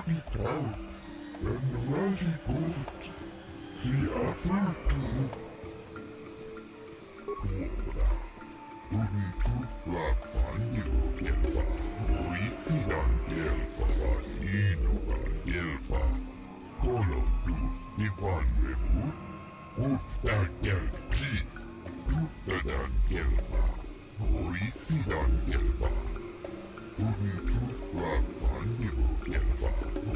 dirty couch and the ruddy boat. The other two. Tunnitusblatt Fannivukelfa, Oisidan kelfa vai Iinukan kelfa. Kolottus Nivanrevut, Uftan kelkkiis, Tuftadan kelfa, Oisidan kelfa. Tunnitusblatt Fannivukelfa,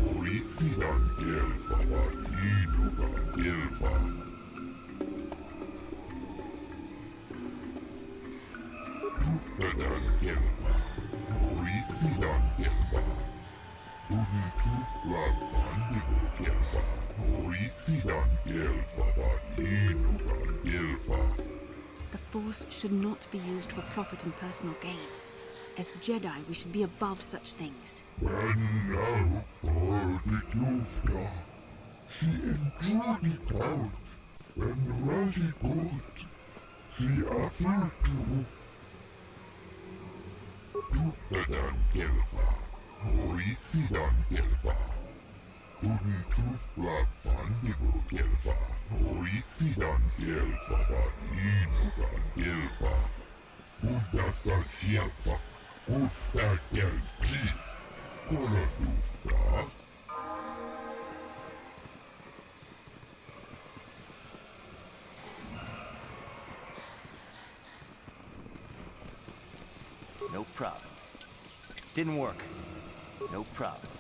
Oisidan kelfa vai Iinukan kelfa. Tuftadan kelfa, Oisidan kelfa. Tunnitusblatt Fannivukelfa, Oisidan kelfa vai Iinukan kelfa. The Force should not be used for profit and personal gain. As Jedi, we should be above such things. Men now for the Klufta. She endured it out and ruddy boat. The other two. Tuftadan kelfa, Oisidan kelfa. Tunnitusblatt Fannivukelfa, Oisidan kelfa vai Iinukan kelfa. Uudasta sieltä, uudesta kelkkiis, kolotusta. No problem. Didn't work. No problem.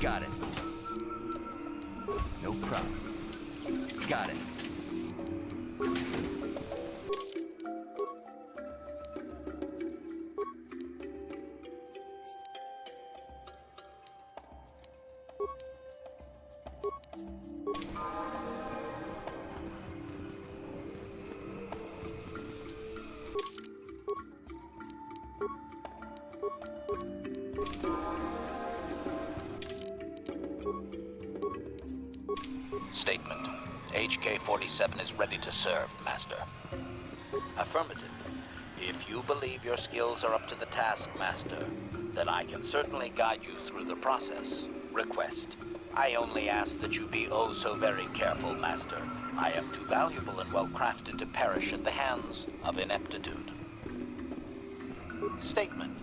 Got it. No problem. Got it. Statement. HK-47 is ready to serve, Master. Affirmative. If you believe your skills are up to the task, Master, then I can certainly guide you through the process. Request. I only ask that you be oh so very careful, Master. I am too valuable and well-crafted to perish at the hands of ineptitude. Statement.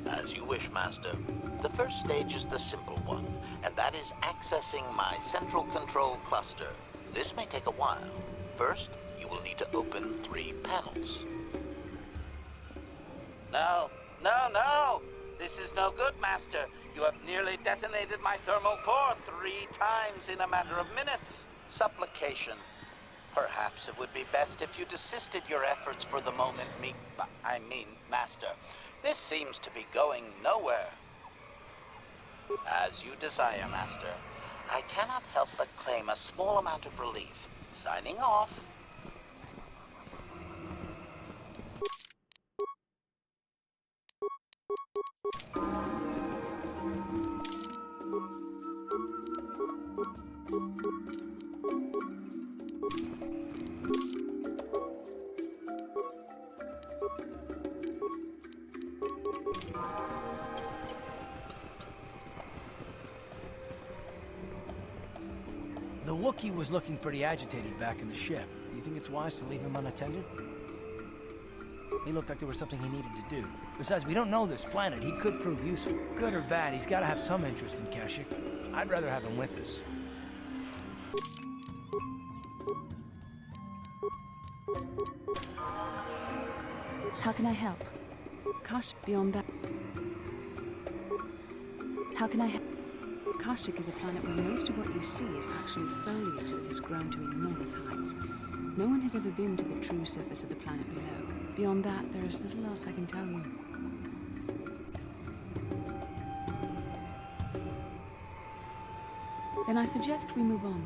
As you wish, Master. The first stage is the simple one, and that is accessing my central control cluster. This may take a while. First, you will need to open 3 panels. No! This is no good, Master. You have nearly detonated my thermal core 3 times in a matter of minutes. Supplication. Perhaps it would be best if you desisted your efforts for the moment, Master. This seems to be going nowhere. As you desire, Master. I cannot help but claim a small amount of relief. Signing off. The Wookiee was looking pretty agitated back in the ship. Do you think it's wise to leave him unattended? He looked like there was something he needed to do. Besides, we don't know this planet. He could prove useful. Good or bad, he's got to have some interest in Kashyyyk. I'd rather have him with us. How can I help? Kashyyyk, beyond that. How can I help? Kashyyyk is a planet where most of what you see is actually foliage that has grown to enormous heights. No one has ever been to the true surface of the planet below. Beyond that, there is little else I can tell you. Then I suggest we move on.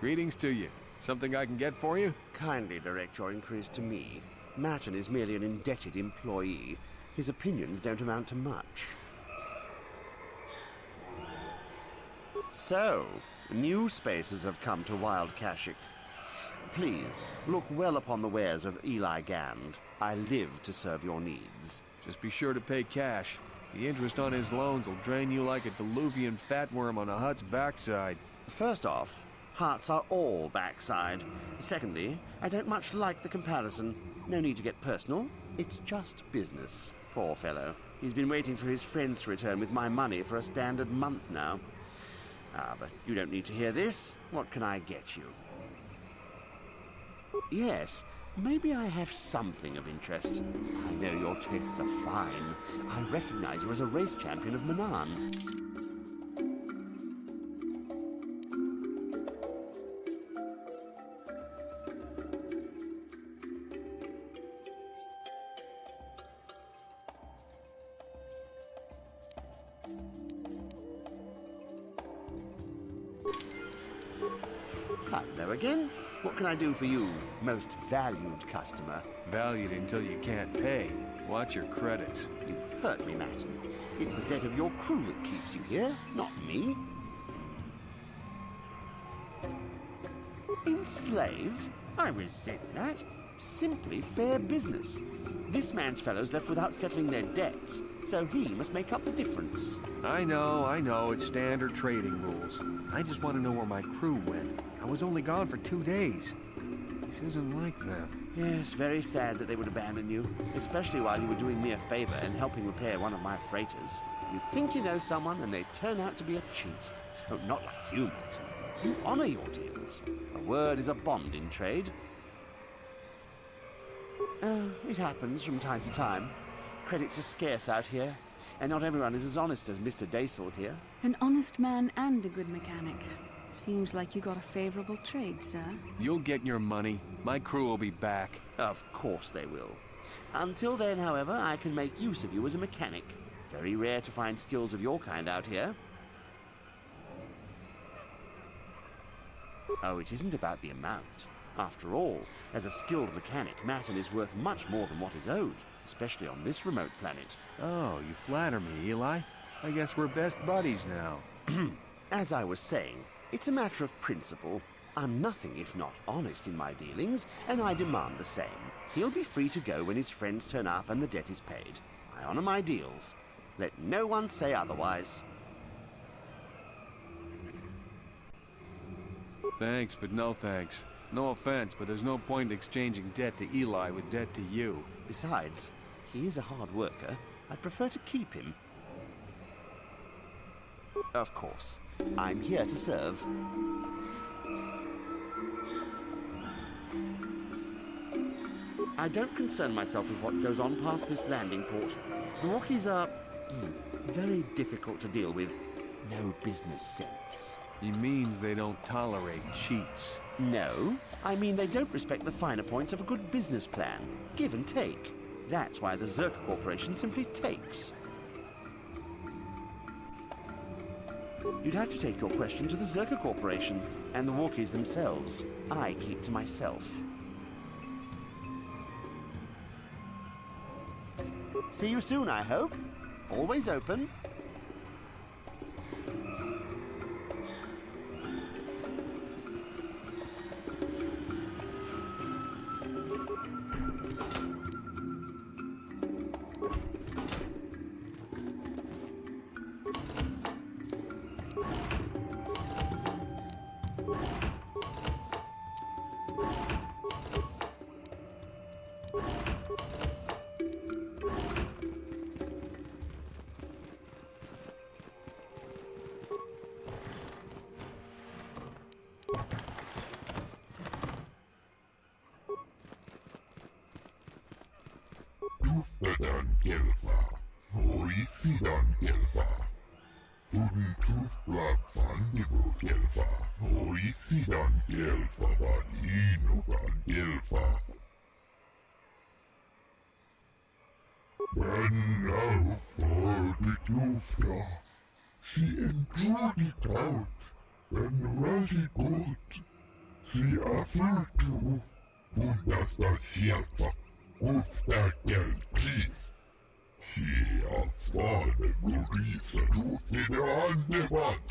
Greetings to you. Something I can get for you? Kindly direct your inquiries to me. Martin is merely an indebted employee. His opinions don't amount to much. So, new spaces have come to Wild Kashyyyk. Please, look well upon the wares of Eli Gand. I live to serve your needs. Just be sure to pay cash. The interest on his loans will drain you like a diluvian fatworm on a hut's backside. First off, hearts are all backside. Secondly, I don't much like the comparison. No need to get personal. It's just business. Poor fellow. He's been waiting for his friends to return with my money for a standard month now. But you don't need to hear this. What can I get you? Yes, maybe I have something of interest. I know your tastes are fine. I recognize you as a race champion of Manan. Hello again. What can I do for you, most valued customer? Valued until you can't pay. Watch your credits. You hurt me, Martin. It's the debt of your crew that keeps you here, not me. Enslave? I resent that. Simply fair business. This man's fellows left without settling their debts, so he must make up the difference. I know, it's standard trading rules. I just want to know where my crew went. I was only gone for 2 days. This isn't like them. Yes, very sad that they would abandon you, especially while you were doing me a favor and helping repair one of my freighters. You think you know someone, and they turn out to be a cheat. Oh, not like you, Martin. You honor your deals. A word is a bond in trade. It happens from time to time. Credits are scarce out here, and not everyone is as honest as Mr. Daisel here. An honest man and a good mechanic. Seems like you got a favorable trade, sir. You'll get your money. My crew will be back. Of course they will. Until then, however, I can make use of you as a mechanic. Very rare to find skills of your kind out here. Oh, it isn't about the amount. After all, as a skilled mechanic, Martin is worth much more than what is owed, especially on this remote planet. Oh, you flatter me, Eli. I guess we're best buddies now. As I was saying, it's a matter of principle. I'm nothing if not honest in my dealings, and I demand the same. He'll be free to go when his friends turn up and the debt is paid. I honor my deals. Let no one say otherwise. Thanks, but no thanks. No offense, but there's no point exchanging debt to Eli with debt to you. Besides, he is a hard worker. I'd prefer to keep him. Of course. I'm here to serve. I don't concern myself with what goes on past this landing port. The Wookiees are very difficult to deal with. No business sense. He means they don't tolerate cheats. No, I mean they don't respect the finer points of a good business plan. Give and take. That's why the Zerka Corporation simply takes. You'd have to take your question to the Zerka Corporation and the Wookiees themselves. I keep to myself. See you soon, I hope. Always open. Tuftadan Gelfa, Horisidan Gelfa, Tudun Tufblab Fandibo Gelfa, Horisidan Gelfa, Vaninogan Gelfa. When for the Tufta, she endured it out, and Razi gut, she offered to, und das Gelfa. Oftakel Chief. She avfallade Lorisa till det andevat.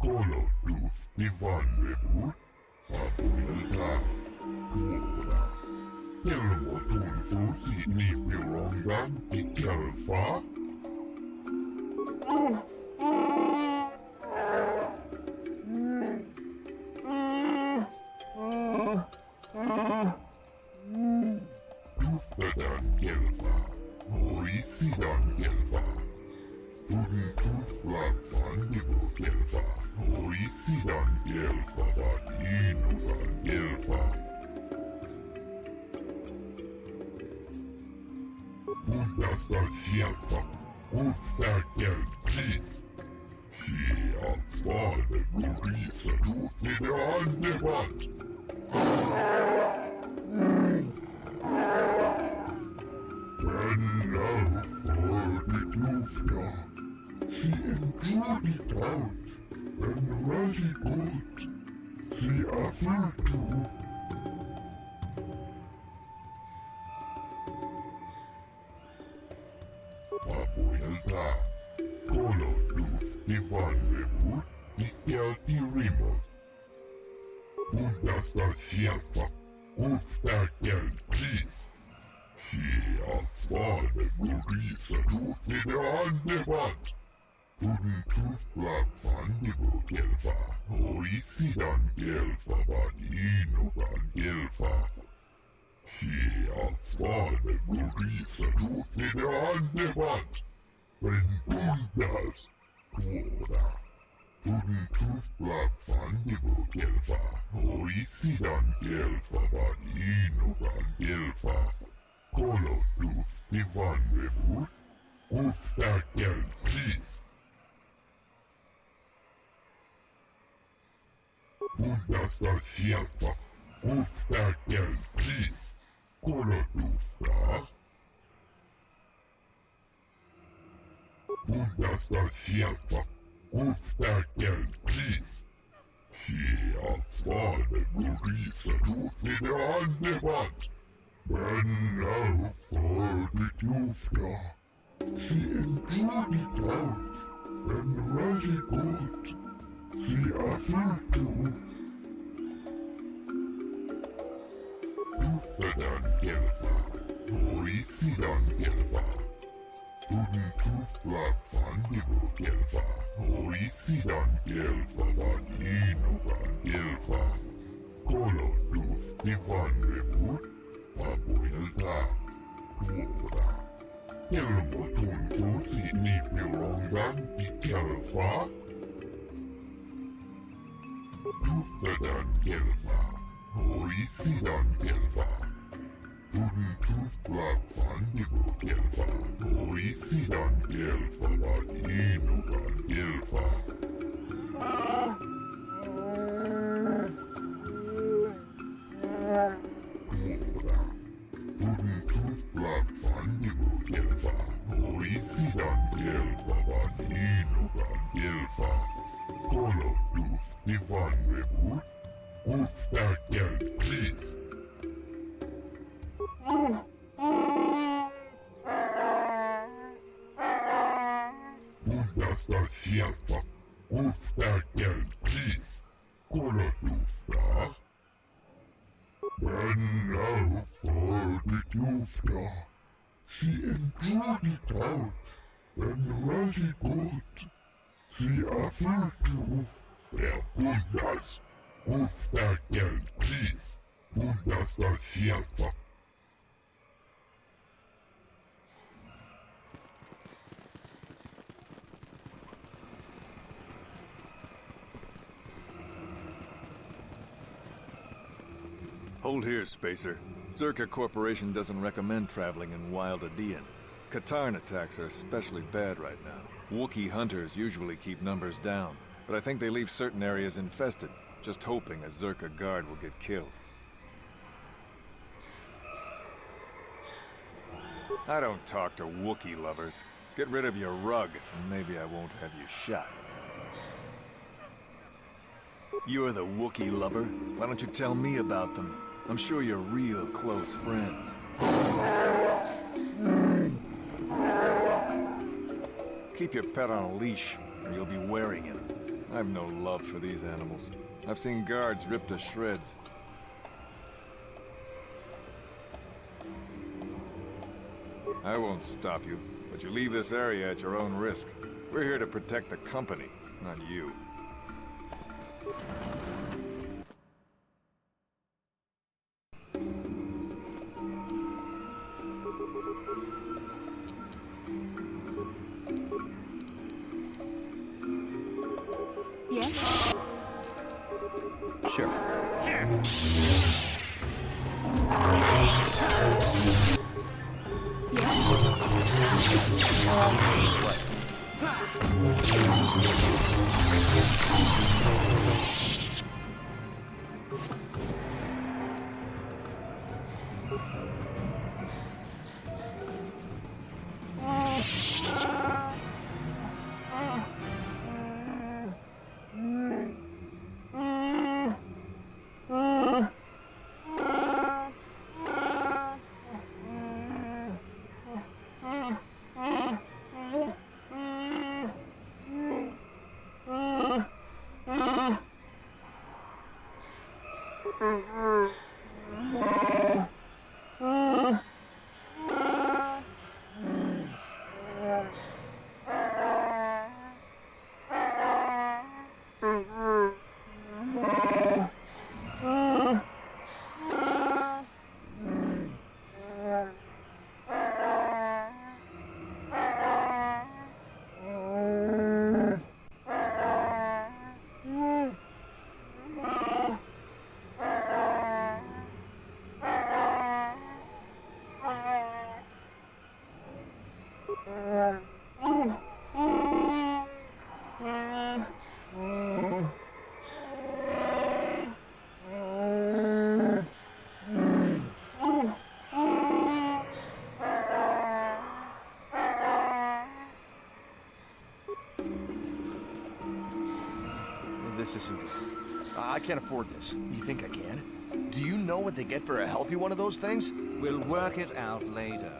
Kolotus Ivannebut. Apuilta. Tuoda. Kelmotun fusi nipirongan ikelfa. Tuftadan Gelfa, Horisidan Gelfa, Tudun Tufblab Fandibo Gelfa, Horisidan Gelfa, Vaninogan Gelfa. Und das Gelfa, Oftakel Chief. She avfallade Lorisa till det andevat. When now for the Tufta, she endured it out, and Razi gut, she offered to. Apuilta, Kolotus Ivannebut, ikelti rimot. Und das Gelfa, Oftakel Chief. She avfallade Lorisa till det andevat. Tudun Tufblab Fandibo Gelfa, Horisidan Gelfa, Vaninogan Gelfa. She avfallade Lorisa till det andevat. Men bundas, tuoda. Tudun Tufblab Fandibo Gelfa, Horisidan Gelfa, Vaninogan Gelfa. Kolotus Ivannebut, Oftakel Chief. Und das Gelfa, Oftakel Chief. Kolotufta. Und das Gelfa, Oftakel Chief. She avfallade Lorisa till det andevat. When now for the Tufta, she endured it out, and Razi gut, she offered to. Tuftadan Gelfa, Horisidan Gelfa, Tuntusplatfan gelfa, orisidan gelfa vadinogan gelfa. Kolotus divan reput, papuilta, tuoda. Kelmo tuntusi nipirongan gelfa. Tustadan gelfa, orisidan gelfa. Tuntusplatfan gelfa, orisidan gelfa vadinogan gelfa. Tuoda. Tuntusplatfan gelfa, orisidan gelfa vadinogan gelfa. Kolotus divan reput, ufta gelkis. Bundasta sieltä, ufta gelkis. Kolotusta. When now folded ufta, she enjoyed it out, and rasi good. She offered to their bundas, ufta gelkis. Bundasta sieltä. Hold here, Spacer. Zerka Corporation doesn't recommend traveling in Wild Adean. Katarn attacks are especially bad right now. Wookiee hunters usually keep numbers down, but I think they leave certain areas infested, just hoping a Zerka guard will get killed. I don't talk to Wookiee lovers. Get rid of your rug, and maybe I won't have you shot. You're the Wookiee lover? Why don't you tell me about them? I'm sure you're real close friends. Keep your pet on a leash, or you'll be wearing him. I've no love for these animals. I've seen guards ripped to shreds. I won't stop you, but you leave this area at your own risk. We're here to protect the company, not you. Yes? Sure. This isn't good. I can't afford this. You think I can? Do you know what they get for a healthy one of those things? We'll work it out later.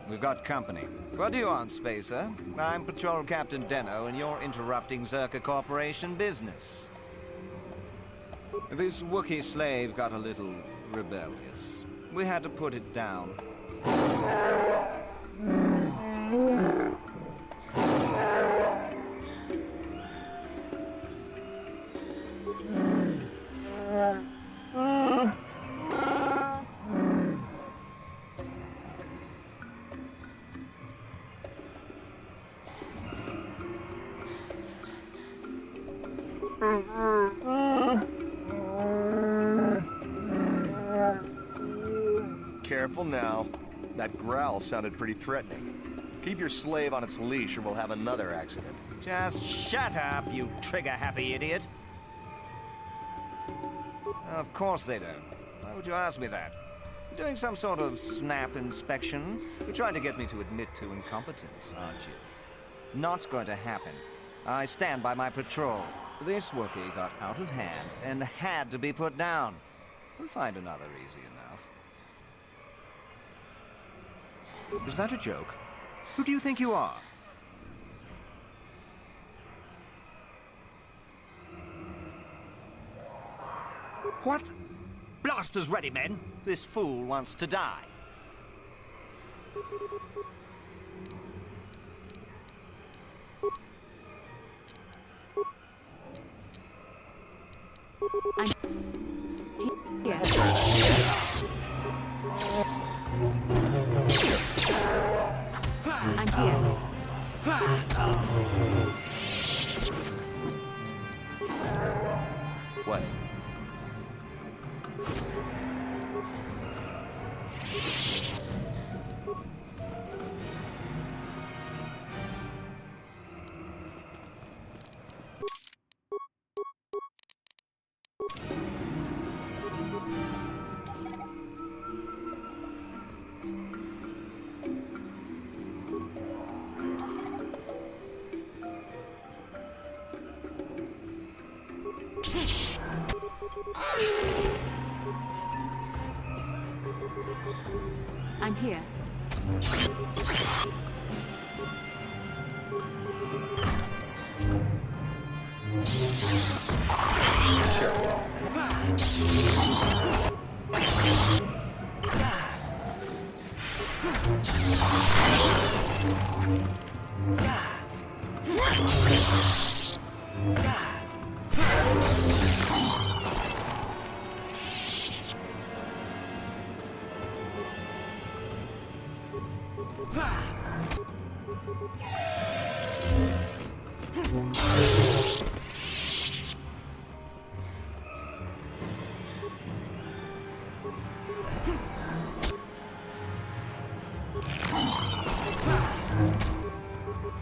We've got company. What do you want, Spacer? I'm Patrol Captain Deno, and you're interrupting Zerka Corporation business. This Wookiee slave got a little rebellious. We had to put it down. Careful now. That growl sounded pretty threatening. Keep your slave on its leash or we'll have another accident. Just shut up, you trigger-happy idiot. Of course they don't. Why would you ask me that? You're doing some sort of snap inspection? You're trying to get me to admit to incompetence, aren't you? Not going to happen. I stand by my patrol. This Wookiee got out of hand and had to be put down. We'll find another easy enough. Is that a joke? Who do you think you are? What? Blasters ready, men. This fool wants to die. I'm here. What? I'm here.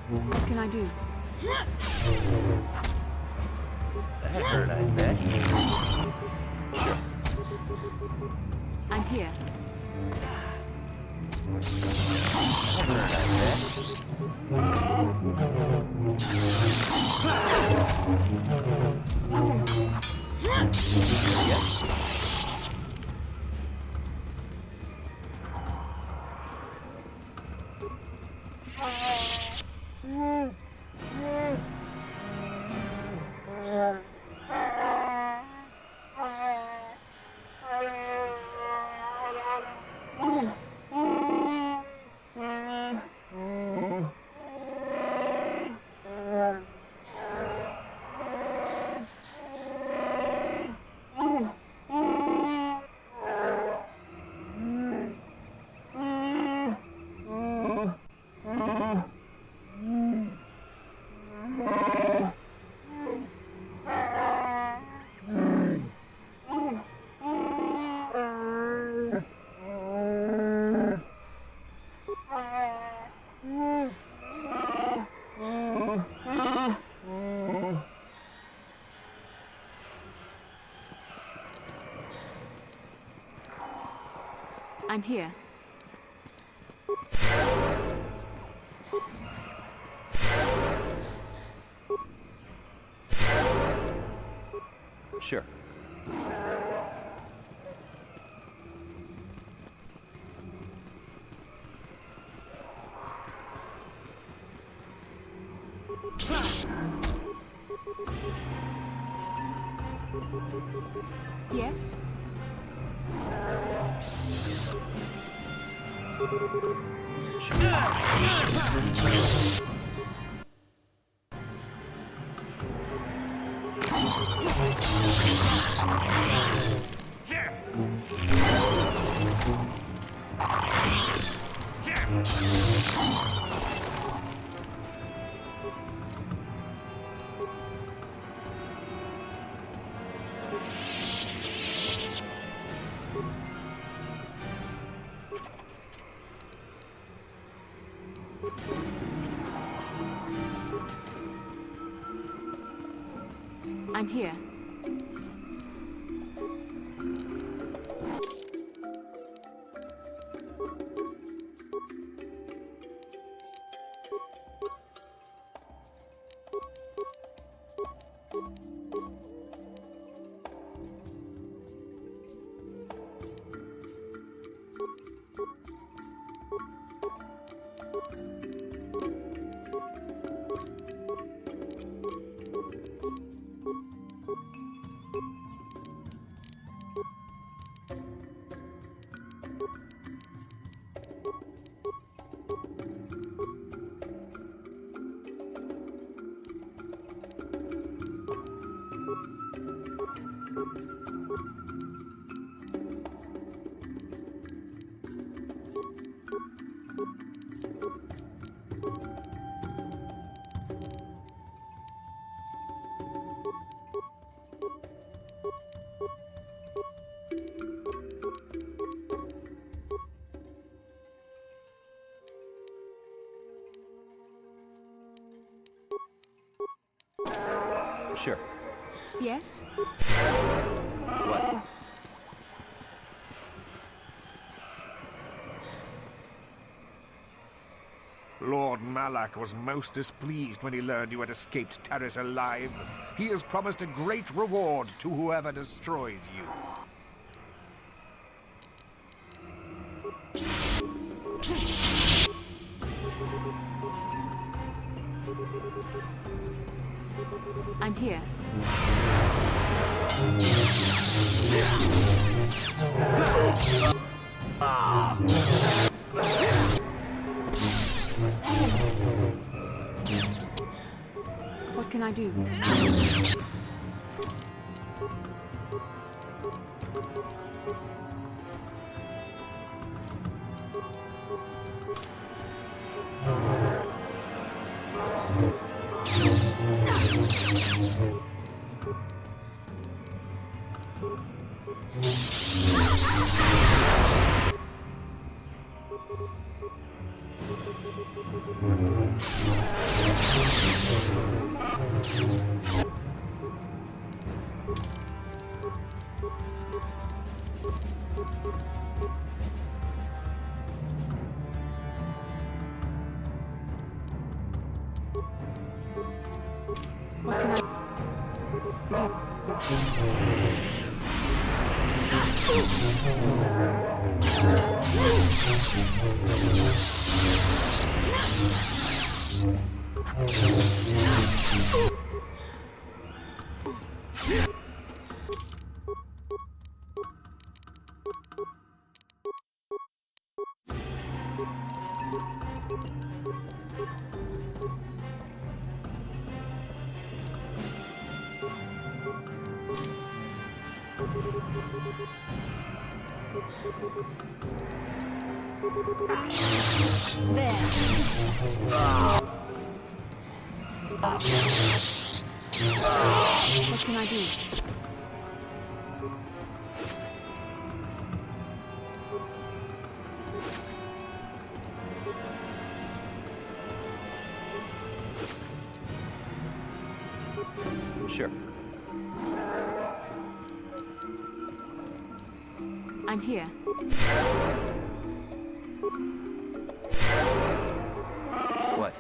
What can I do? That hurt, I bet. Sure. I'm here. That hurt, I bet. Yep. I'm here. Sure. Yes? I'm here. Sure. Yes? What? Lord Malak was most displeased when he learned you had escaped Terrace alive. He has promised a great reward to whoever destroys you. I'm here. What can I do? What can I What can I do? Sure. I'm here. What?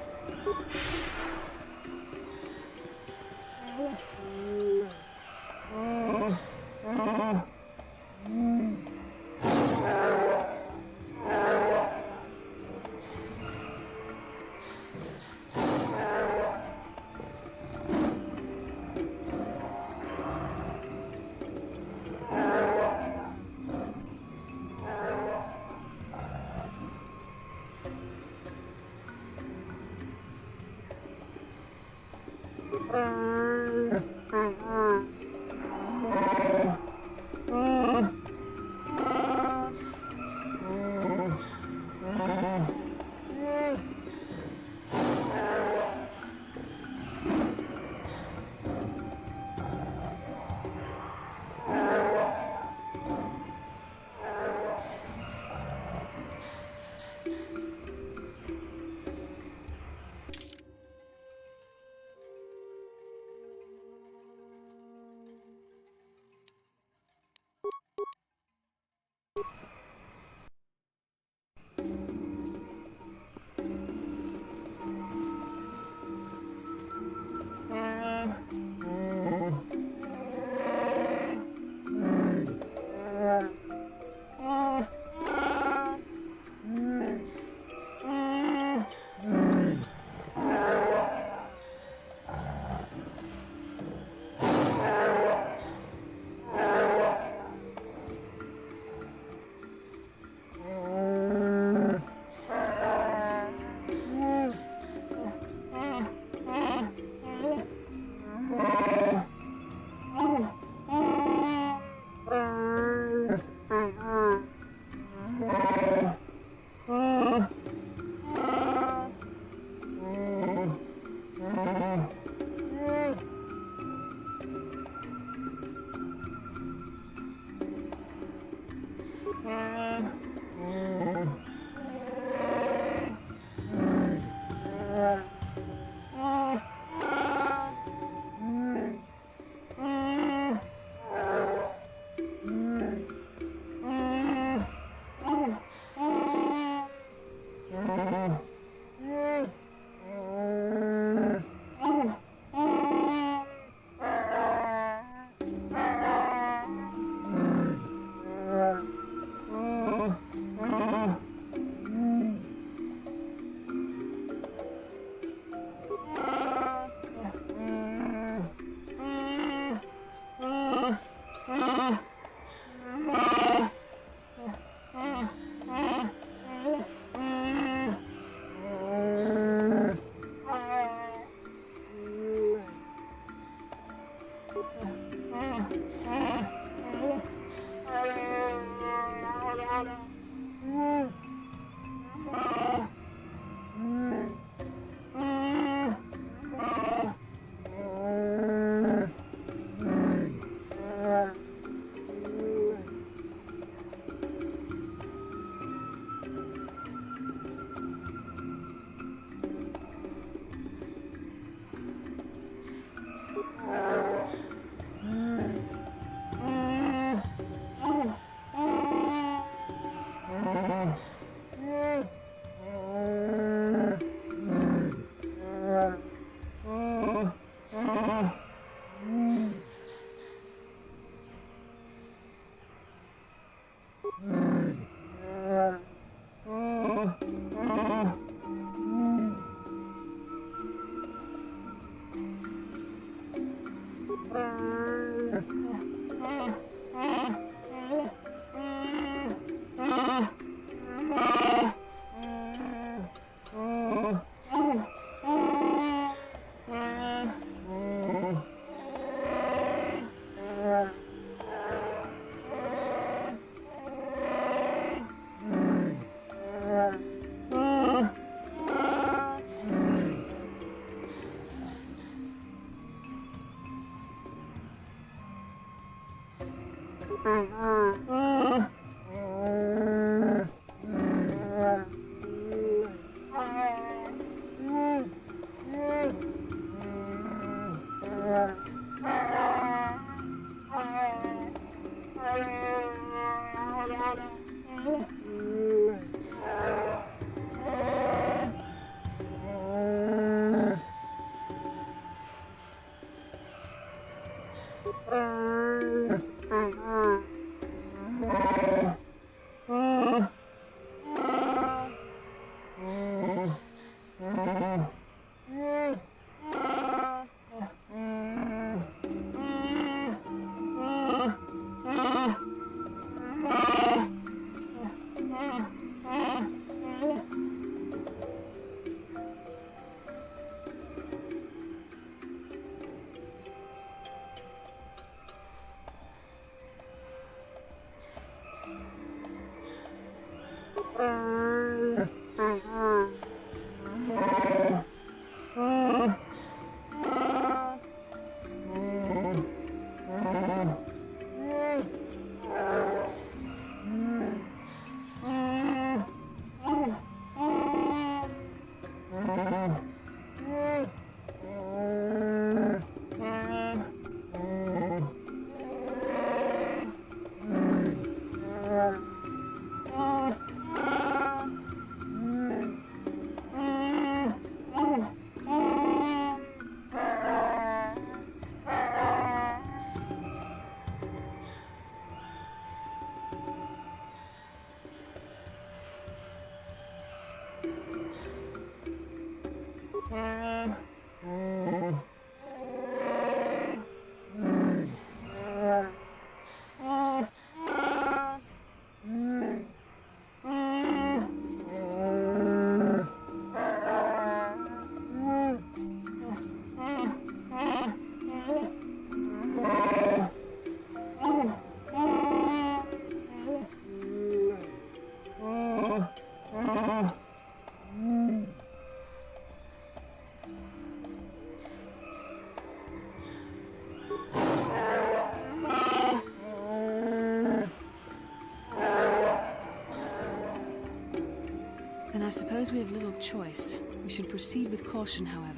I suppose we have little choice. We should proceed with caution, however.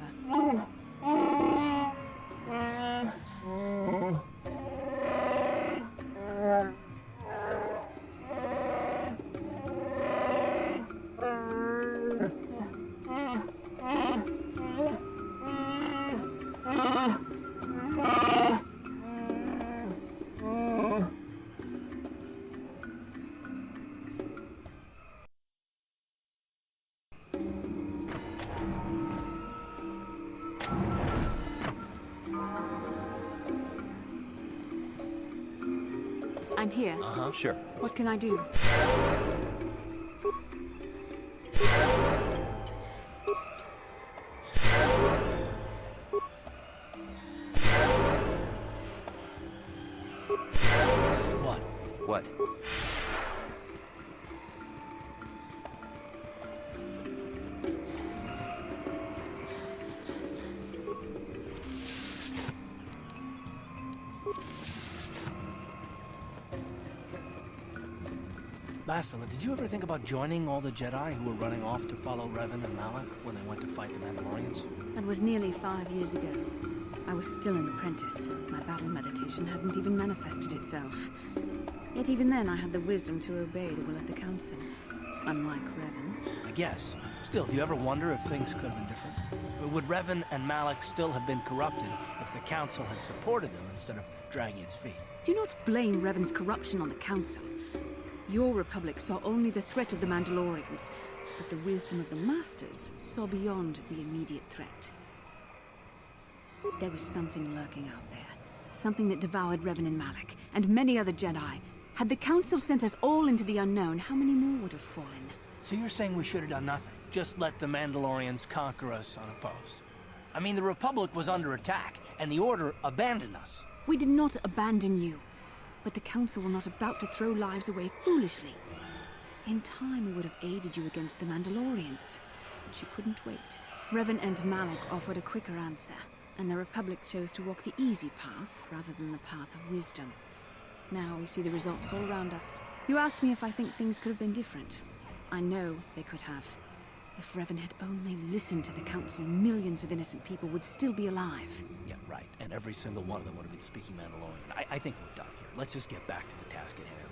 I'm here. Sure. What can I do? What? What? Bastila, did you ever think about joining all the Jedi who were running off to follow Revan and Malak when they went to fight the Mandalorians? That was nearly 5 years ago. I was still an apprentice. My battle meditation hadn't even manifested itself. Yet even then I had the wisdom to obey the will of the Council. Unlike Revan. I guess. Still, do you ever wonder if things could have been different? Or would Revan and Malak still have been corrupted if the Council had supported them instead of dragging its feet? Do not blame Revan's corruption on the Council. Your Republic saw only the threat of the Mandalorians, but the wisdom of the Masters saw beyond the immediate threat. There was something lurking out there. Something that devoured Revan and Malak, and many other Jedi. Had the Council sent us all into the unknown, how many more would have fallen? So you're saying we should have done nothing? Just let the Mandalorians conquer us unopposed? I mean, the Republic was under attack, and the Order abandoned us. We did not abandon you. But the Council were not about to throw lives away foolishly. In time, we would have aided you against the Mandalorians. But you couldn't wait. Revan and Malak offered a quicker answer, and the Republic chose to walk the easy path rather than the path of wisdom. Now we see the results all around us. You asked me if I think things could have been different. I know they could have. If Revan had only listened to the Council, millions of innocent people would still be alive. Yeah, right. And every single one of them would have been speaking Mandalorian. I think we're done here. Let's just get back to the task at hand.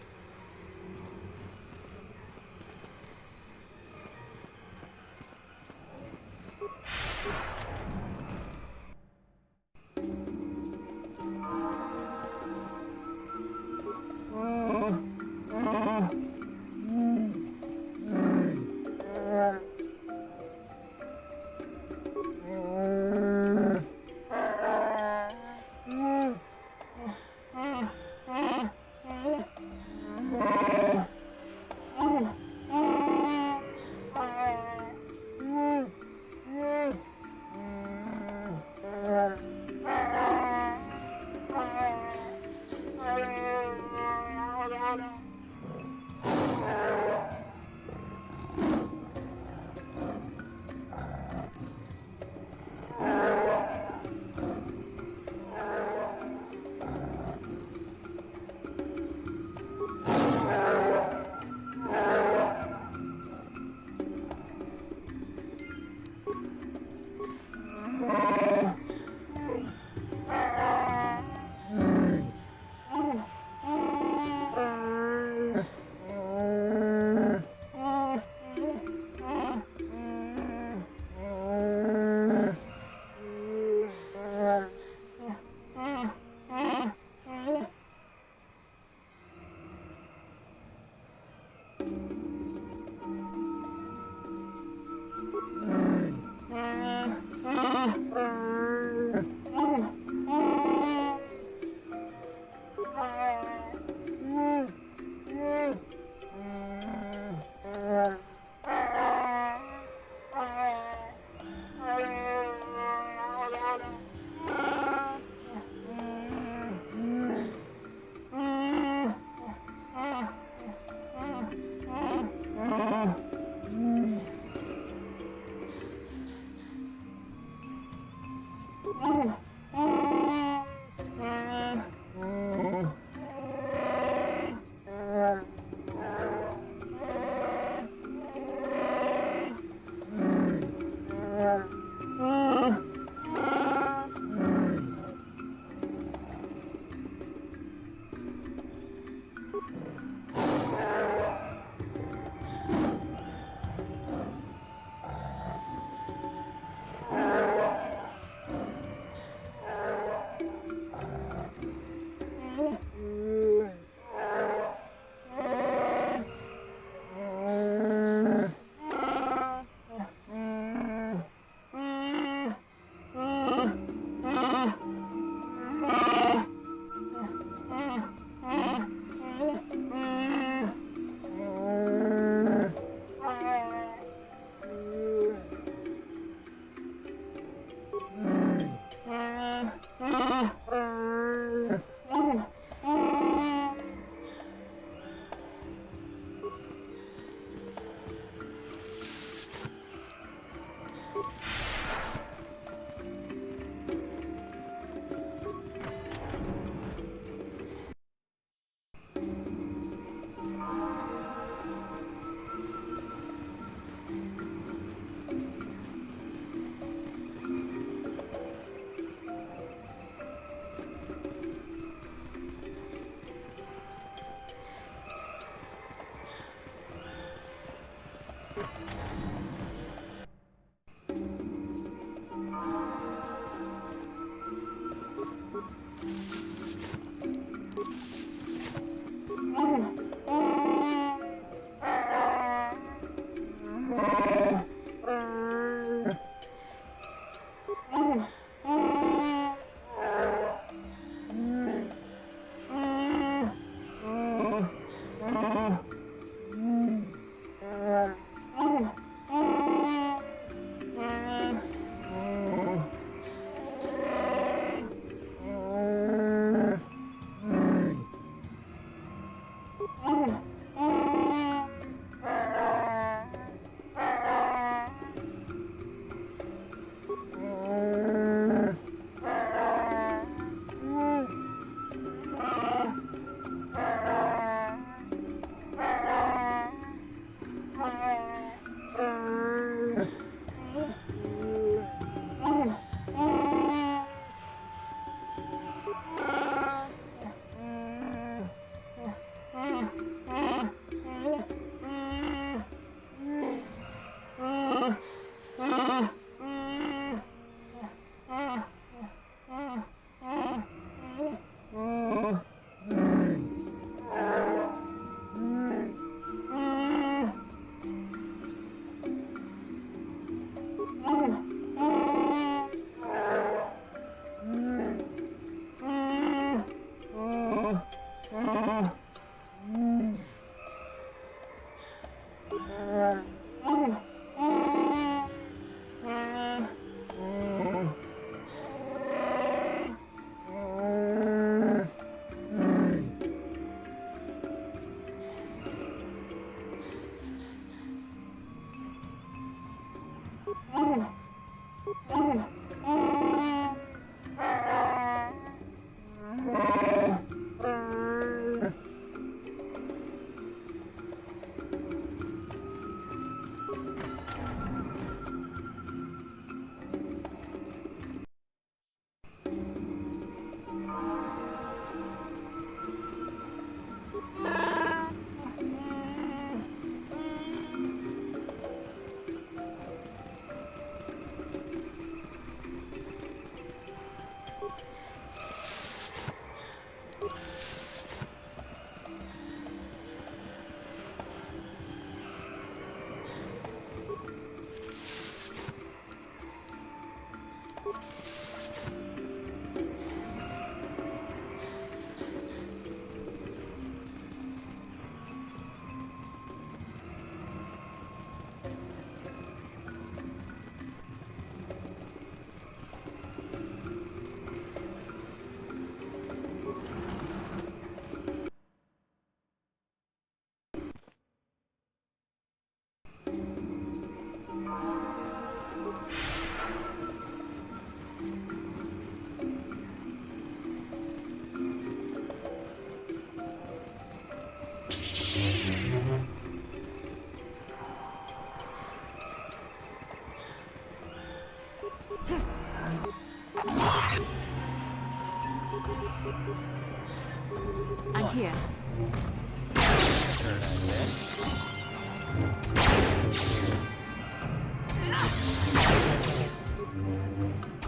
I'm here.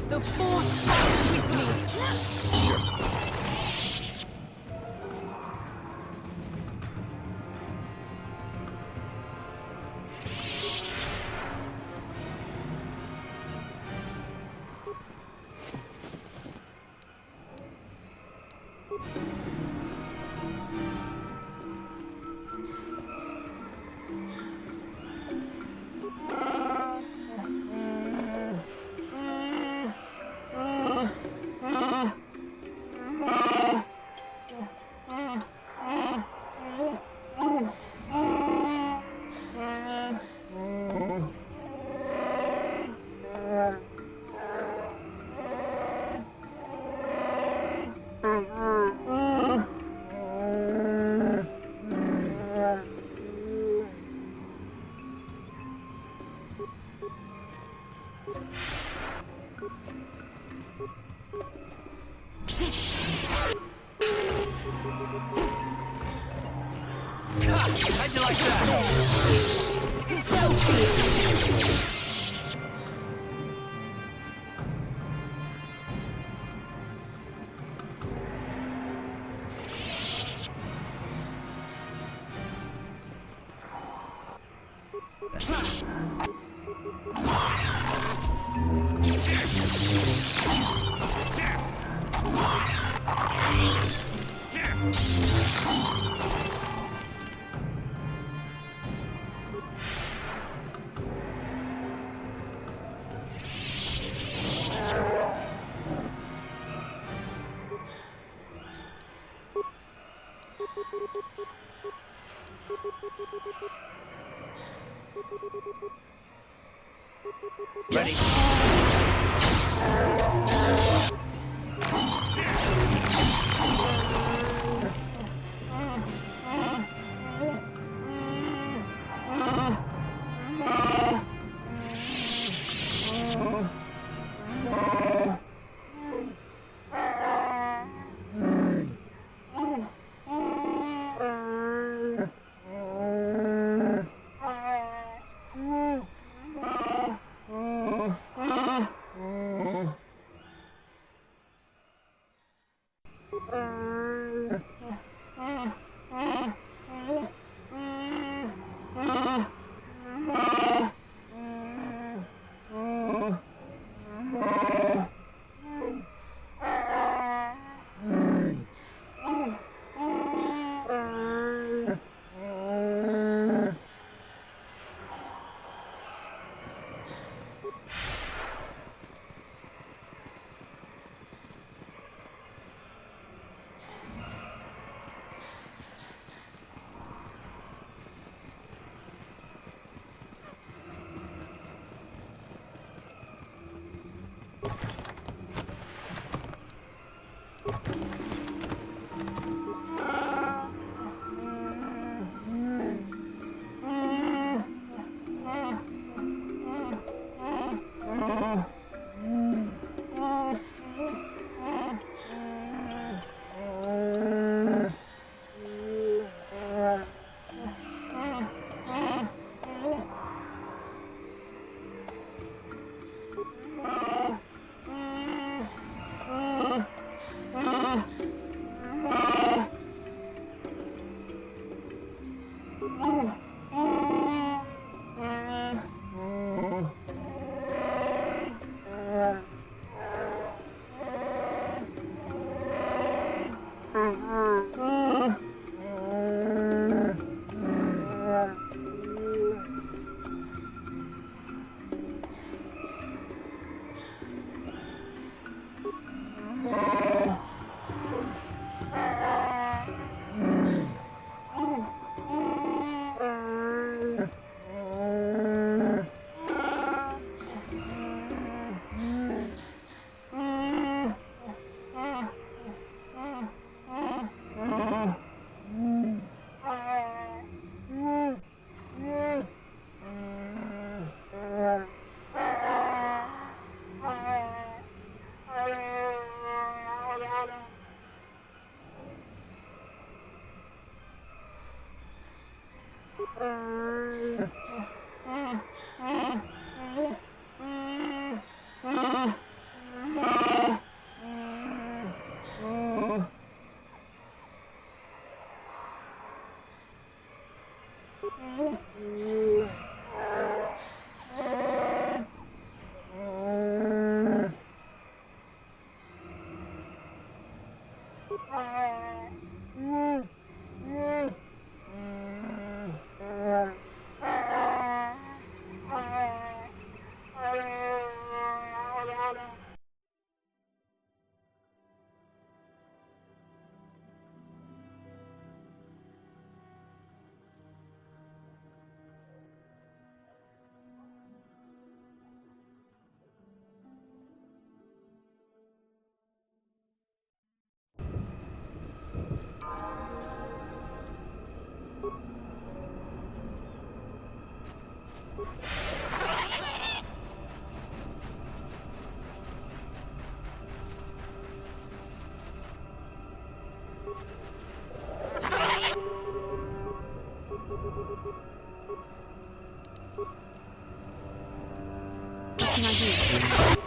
The Force fights with me! How'd you like that? So good! What's an idea?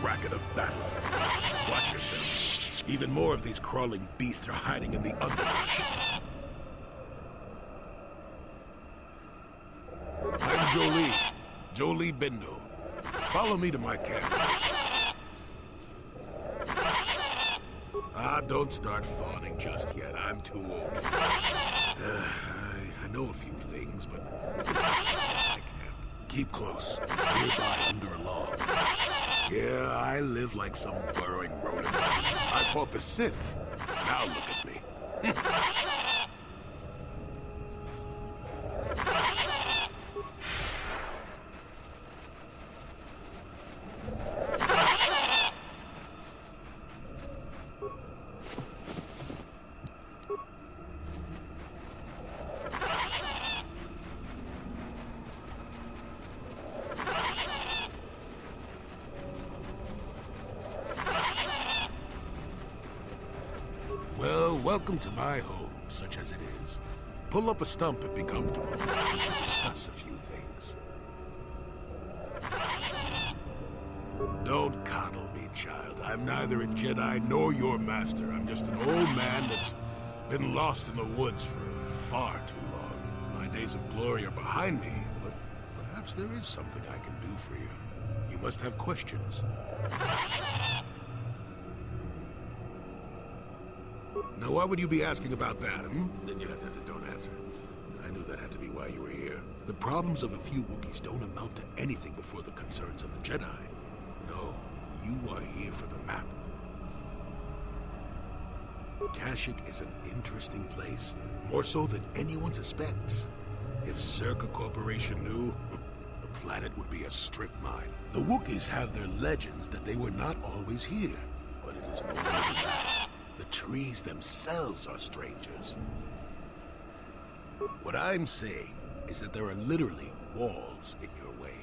racket of battle. Watch yourself. Even more of these crawling beasts are hiding in the underbrush. I'm Jolie Bindo. Follow me to my camp. Don't start fawning just yet. I'm too old for that. I know a few things, but I can't. Keep close. It's nearby under a log. Yeah, I live like some burrowing rodent. I fought the Sith. Now look at me. Well, welcome to my home, such as it is. Pull up a stump and be comfortable. We should discuss a few things. Don't coddle me, child. I'm neither a Jedi nor your master. I'm just an old man that's been lost in the woods for far too long. My days of glory are behind me, but perhaps there is something I can do for you. You must have questions. Now, why would you be asking about that, hmm? Don't answer. I knew that had to be why you were here. The problems of a few Wookiees don't amount to anything before the concerns of the Jedi. No, you are here for the map. Kashyyyk is an interesting place, more so than anyone suspects. If Czerka Corporation knew, the planet would be a strip mine. The Wookiees have their legends that they were not always here, but it is more than that. The trees themselves are strangers. What I'm saying is that there are literally walls in your way,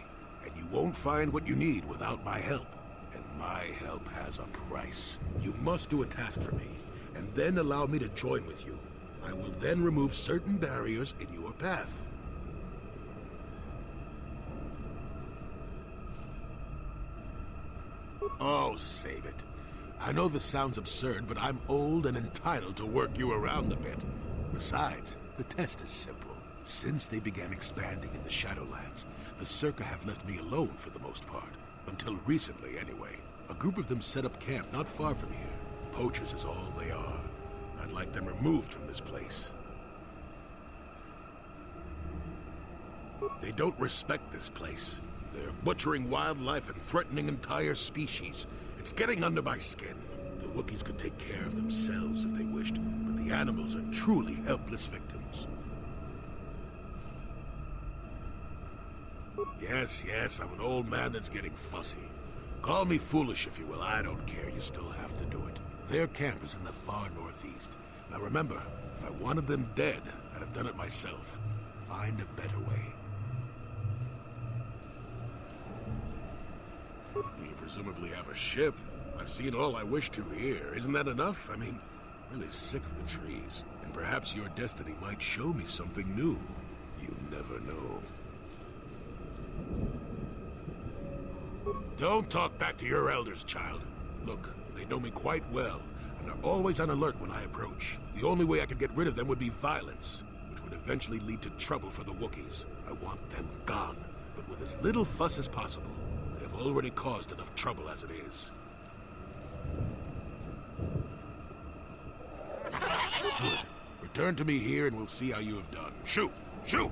and you won't find what you need without my help. And my help has a price. You must do a task for me, and then allow me to join with you. I will then remove certain barriers in your path. Oh, save it. I know this sounds absurd, but I'm old and entitled to work you around a bit. Besides, the test is simple. Since they began expanding in the Shadowlands, the Czerka have left me alone for the most part. Until recently, anyway. A group of them set up camp not far from here. Poachers is all they are. I'd like them removed from this place. They don't respect this place. They're butchering wildlife and threatening entire species. It's getting under my skin. The Wookiees could take care of themselves if they wished, but the animals are truly helpless victims. Yes, I'm an old man that's getting fussy. Call me foolish if you will, I don't care, you still have to do it. Their camp is in the far northeast. Now remember, if I wanted them dead, I'd have done it myself. Find a better way. You presumably have a ship. I've seen all I wish to here. Isn't that enough? I mean, I'm really sick of the trees. And perhaps your destiny might show me something new. You never know. Don't talk back to your elders, child. Look, they know me quite well, and are always on alert when I approach. The only way I could get rid of them would be violence, which would eventually lead to trouble for the Wookiees. I want them gone, but with as little fuss as possible. They have already caused enough trouble as it is. Good. Return to me here and we'll see how you have done. Shoot! Shoot!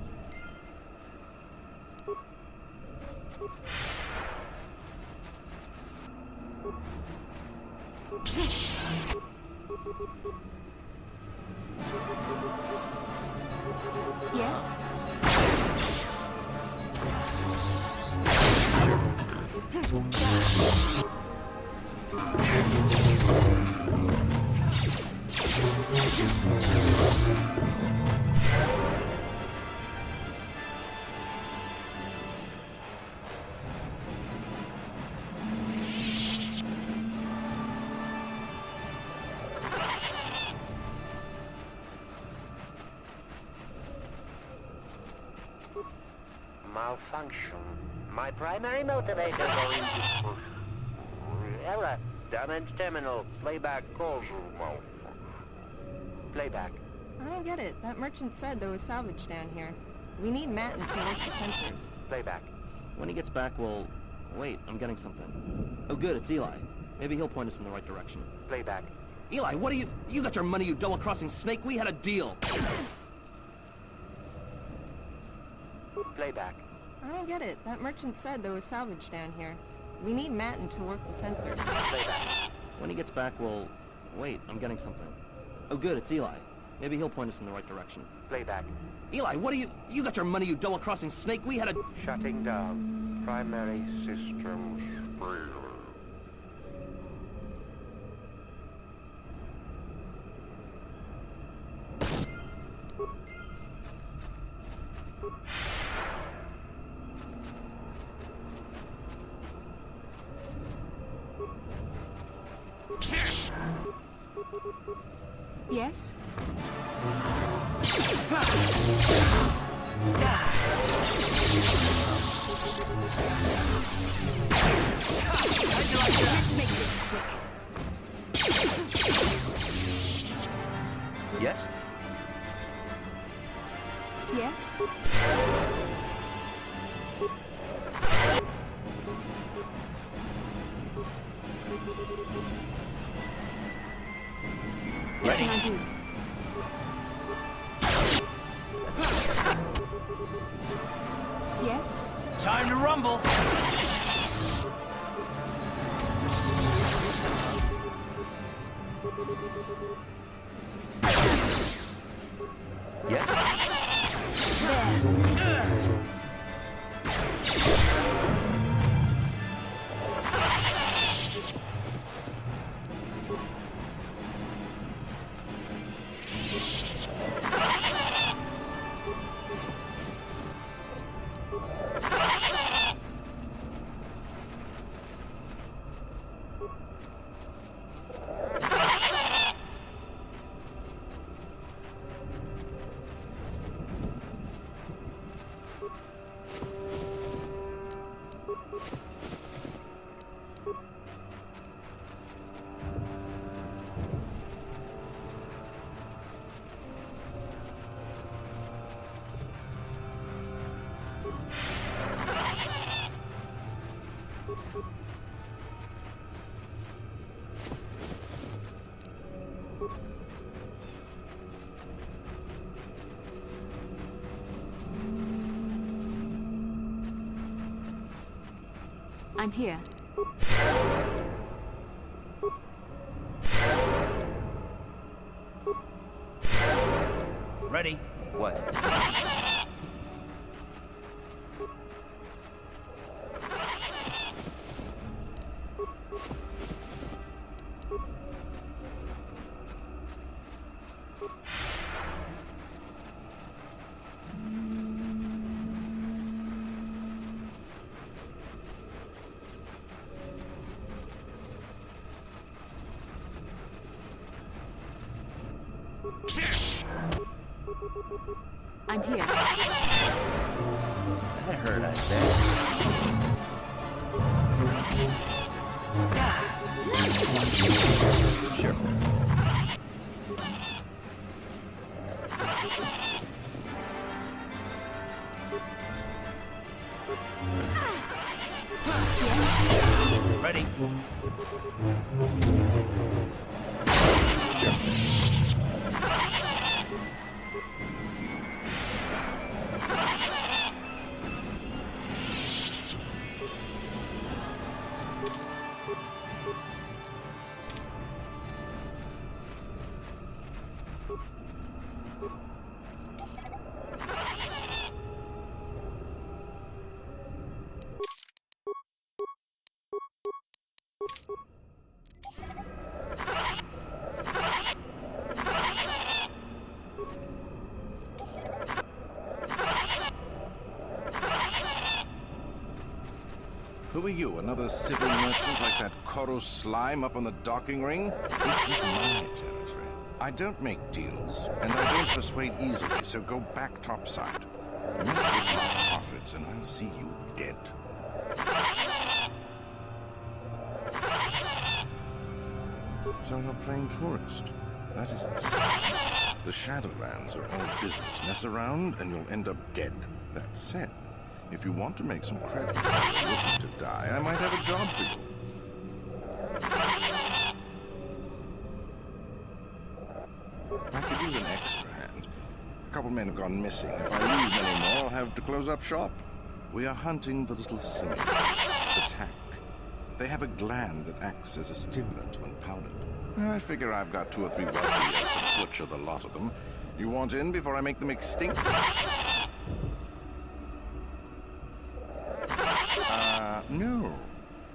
Yes? Malfunction. My primary motivators are in Error. Damage terminal. Playback call. Playback. I don't get it. That merchant said there was salvage down here. We need Matin to work the sensors. Playback. When he gets back, we'll... Wait, I'm getting something. Oh good, it's Eli. Maybe he'll point us in the right direction. Playback. Eli, what are you... You got your money, you double-crossing snake? We had a deal! Playback. I don't get it. That merchant said there was salvage down here. We need Matin to work the sensors. Playback. When he gets back, we'll... Wait, I'm getting something. Oh good, it's Eli. Maybe he'll point us in the right direction. Playback. Eli, what are you... You got your money, you double-crossing snake? We had a... Shutting down. Primary systems failure. Yes? Let's make this quick. Yes? Yes? What can I do? Yes? Time to rumble! Yes? I'm here. Ready? What? I'm here. That hurt, I bet. Sure. Ready? Who are you, another civil merchant like that Koros slime up on the docking ring? This is my territory. I don't make deals, and I don't persuade easily, so go back topside. Mess with my profits, and I'll see you dead. So you're playing tourist. That isn't smart. The Shadowlands are all business. Mess around and you'll end up dead. That said, if you want to make some credit while you're looking to die, I might have a job for you. I could use an extra hand. A couple men have gone missing. If I lose many more, I'll have to close up shop. We are hunting the little simians, the tack. They have a gland that acts as a stimulant when powdered. I figure I've got 2 or 3 wealthy years to butcher the lot of them. You want in before I make them extinct? No.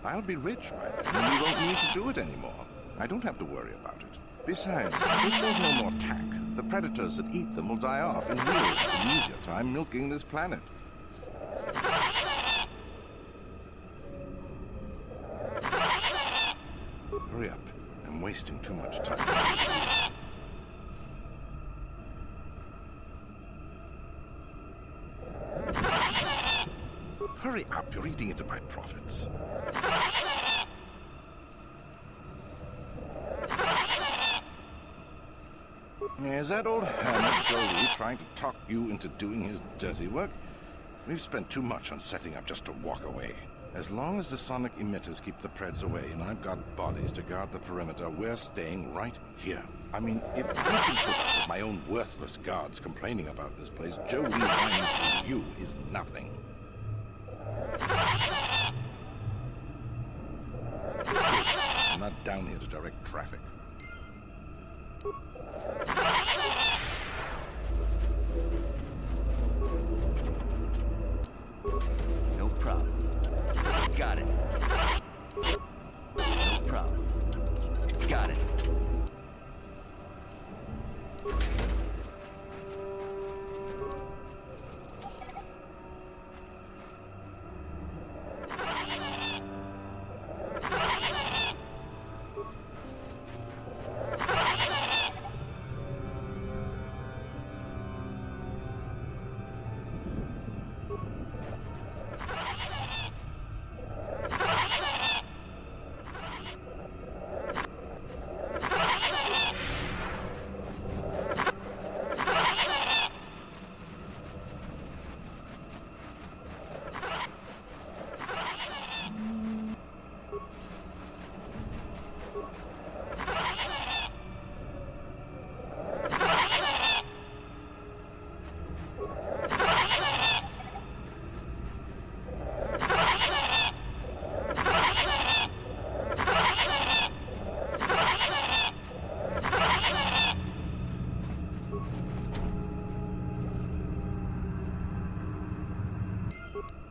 I'll be rich by then, and we won't need to do it anymore. I don't have to worry about it. Besides, if there's no more tack, the predators that eat them will die off, and we'll have an easier time milking this planet. Hurry up. I'm wasting too much time. Hurry up, you're eating into my profits. Is that old hermit Jolie trying to talk you into doing his dirty work? We've spent too much on setting up just to walk away. As long as the sonic emitters keep the Preds away and I've got bodies to guard the perimeter, we're staying right here. I mean, if I can put up with my own worthless guards complaining about this place, Jolie whining for you is nothing. I'm not down here to direct traffic. No problem. Got it. No problem. Got it.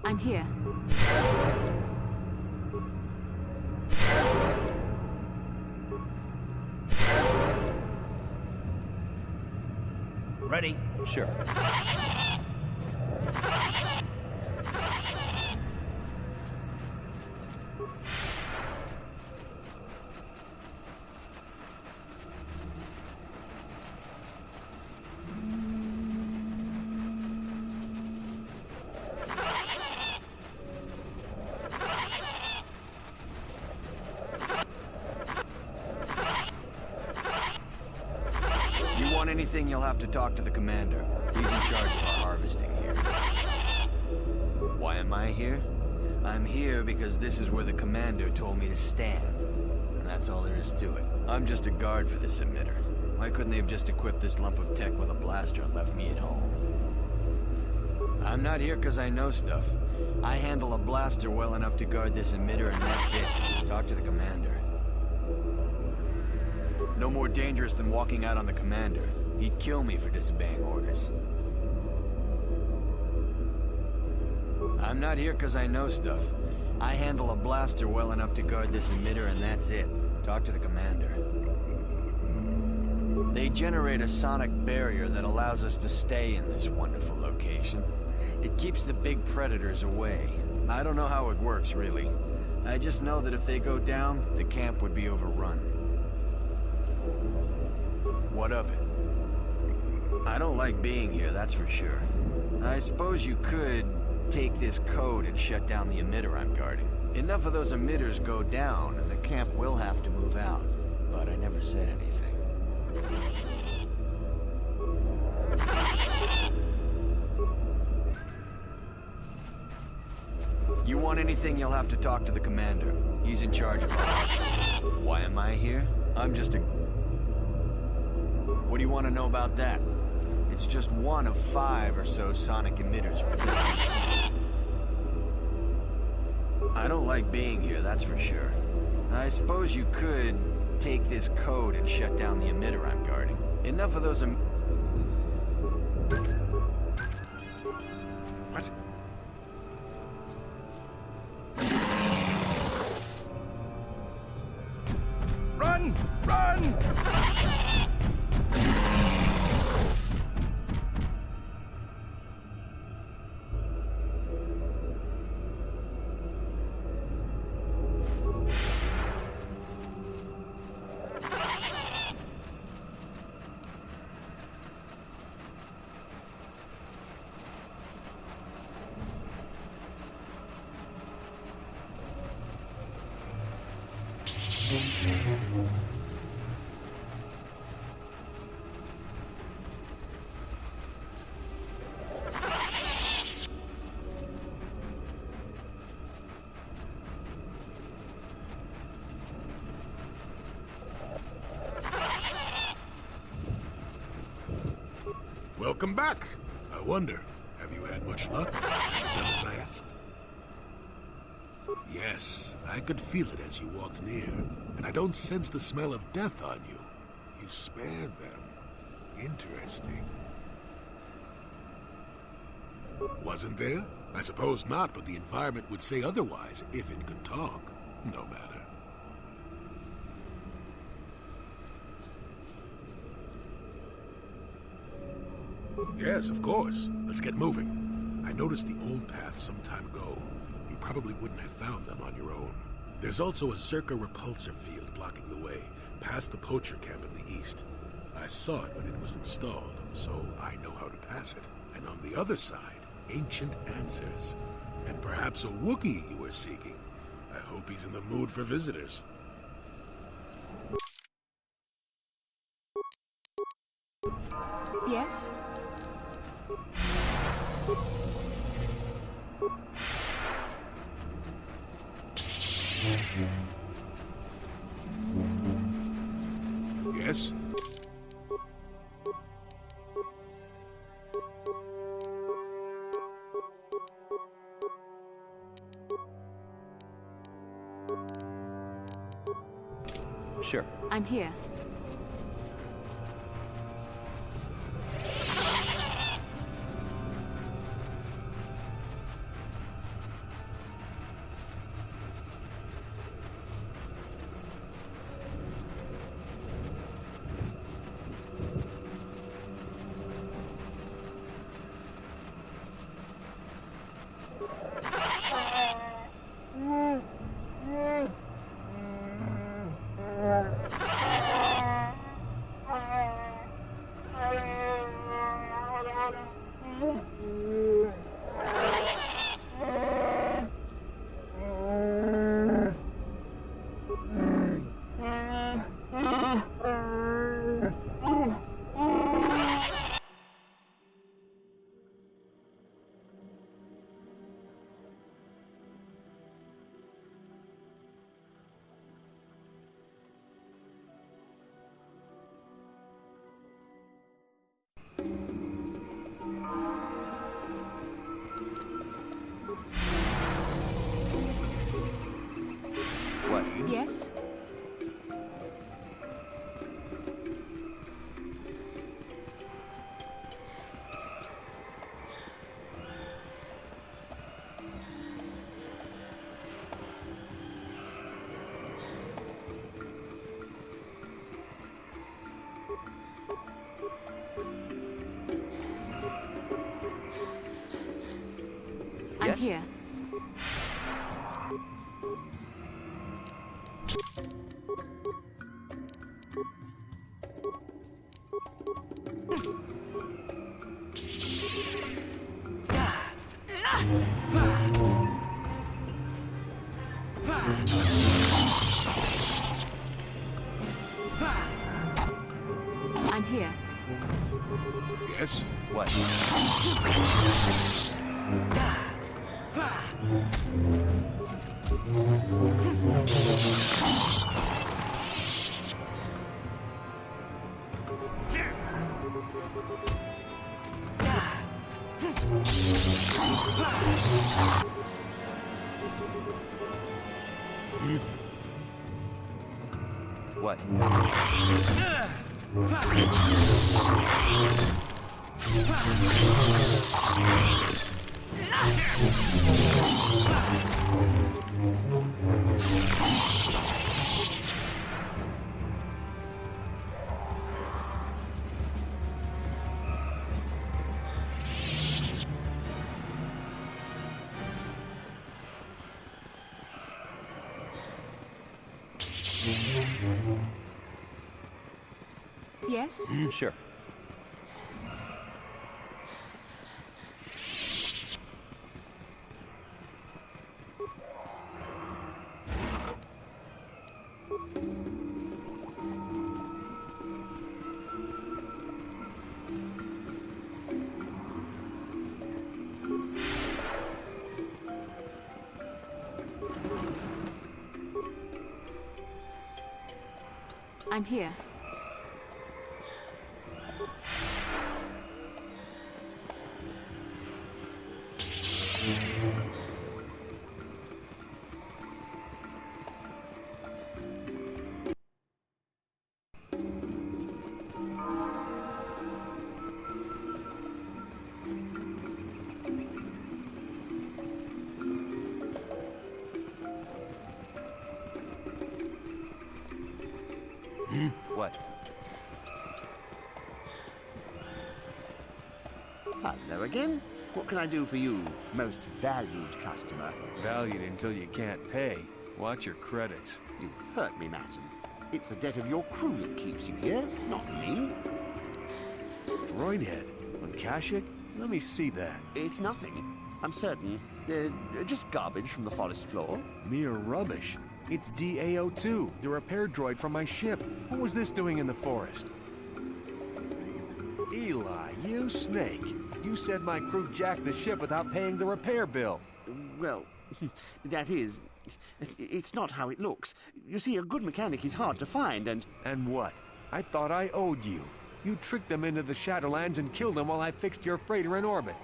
I'm here. Ready? Sure. Anything, you'll have to talk to the commander. He's in charge of our harvesting here. Why am I here? I'm here because this is where the commander told me to stand. And that's all there is to it. I'm just a guard for this emitter. Why couldn't they have just equipped this lump of tech with a blaster and left me at home? I'm not here because I know stuff. I handle a blaster well enough to guard this emitter and that's it. Talk to the commander. No more dangerous than walking out on the commander. He'd kill me for disobeying orders. I'm not here because I know stuff. I handle a blaster well enough to guard this emitter and that's it. Talk to the commander. They generate a sonic barrier that allows us to stay in this wonderful location. It keeps the big predators away. I don't know how it works, really. I just know that if they go down, the camp would be overrun. What of it? I don't like being here, that's for sure. I suppose you could take this code and shut down the emitter I'm guarding. Enough of those emitters go down, and the camp will have to move out. but I never said anything. You want anything, you'll have to talk to the commander. He's in charge of our... Why am I here? I'm just a... What do you want to know about that? It's just one of 5 or so sonic emitters protecting. I don't like being here, that's for sure. I suppose you could take this code and shut down the emitter I'm guarding. Enough of those What? Run! Run! Welcome back. I wonder, have you had much luck? Have you done as I asked? Yes, I could feel it as you walked near, and I don't sense the smell of death on you. You spared them. Interesting. Wasn't there? I suppose not, but the environment would say otherwise if it could talk. No matter. Yes, of course. Let's get moving. I noticed the old path some time ago. You probably wouldn't have found them on your own. There's also a Zerka repulsor field blocking the way, past the poacher camp in the east. I saw it when it was installed, so I know how to pass it. And on the other side, ancient answers. And perhaps a Wookiee you were seeking. I hope he's in the mood for visitors. Yes? Yes? Sure. I'm here. Yes? I'm here. here. Yes? What? What? Yes? Sure. I'm here. What? Hello again. What can I do for you, most valued customer? Valued until you can't pay. Watch your credits. You hurt me, Madden. It's the debt of your crew that keeps you here, not me. Droid head? On Kashyyyk? Let me see that. It's nothing. I'm certain. Just garbage from the forest floor. Mere rubbish. It's DAO2, the repair droid from my ship. What was this doing in the forest? Eli, you snake. You said my crew jacked the ship without paying the repair bill. Well, that is... It's not how it looks. You see, a good mechanic is hard to find, and... And what? I thought I owed you. You tricked them into the Shadowlands and killed them while I fixed your freighter in orbit.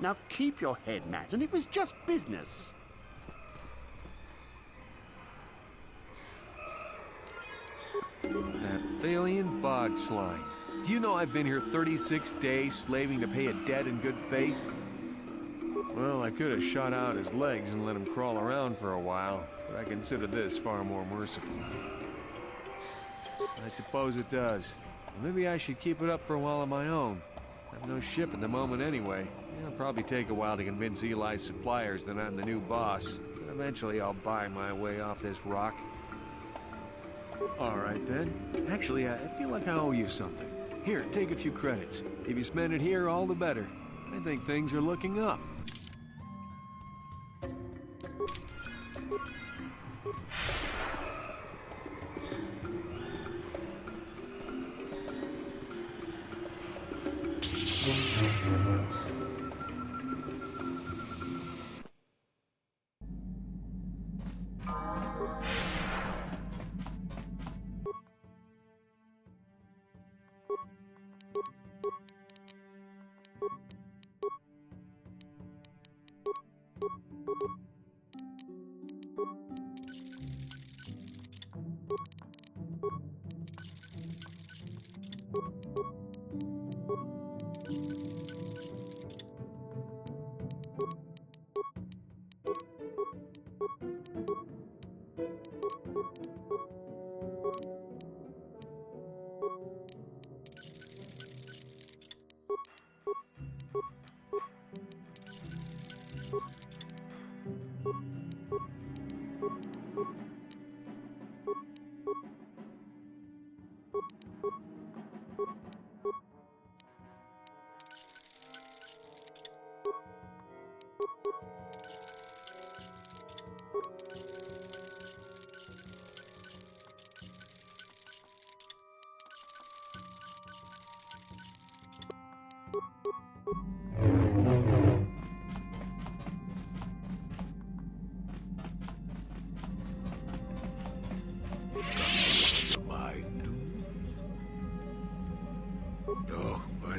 Now keep your head, Matt, and it was just business. That Thalian bog slime. Do you know I've been here 36 days slaving to pay a debt in good faith? Well, I could have shot out his legs and let him crawl around for a while, but I consider this far more merciful. I suppose it does. Maybe I should keep it up for a while on my own. I have no ship at the moment anyway. It'll probably take a while to convince Eli's suppliers that I'm the new boss, but eventually I'll buy my way off this rock. All right then. Actually, I feel like I owe you something. Here, take a few credits. If you spend it here, all the better. I think things are looking up.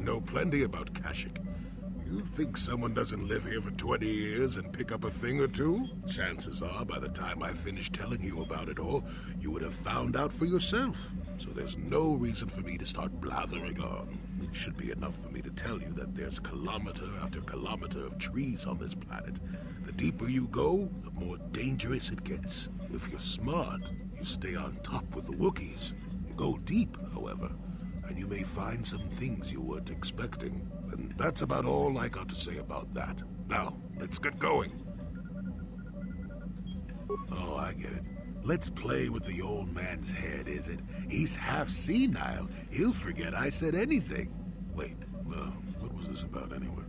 know plenty about Kashyyyk. You think someone doesn't live here for 20 years and pick up a thing or two? Chances are, by the time I finish telling you about it all, you would have found out for yourself. So there's no reason for me to start blathering on. It should be enough for me to tell you that there's kilometer after kilometer of trees on this planet. The deeper you go, the more dangerous it gets. If you're smart, you stay on top with the Wookiees. You go deep, however, and you may find some things you weren't expecting. And that's about all I got to say about that. Now, let's get going. Oh, I get it. Let's play with the old man's head, is it? He's half senile. He'll forget I said anything. Wait, what was this about anyway?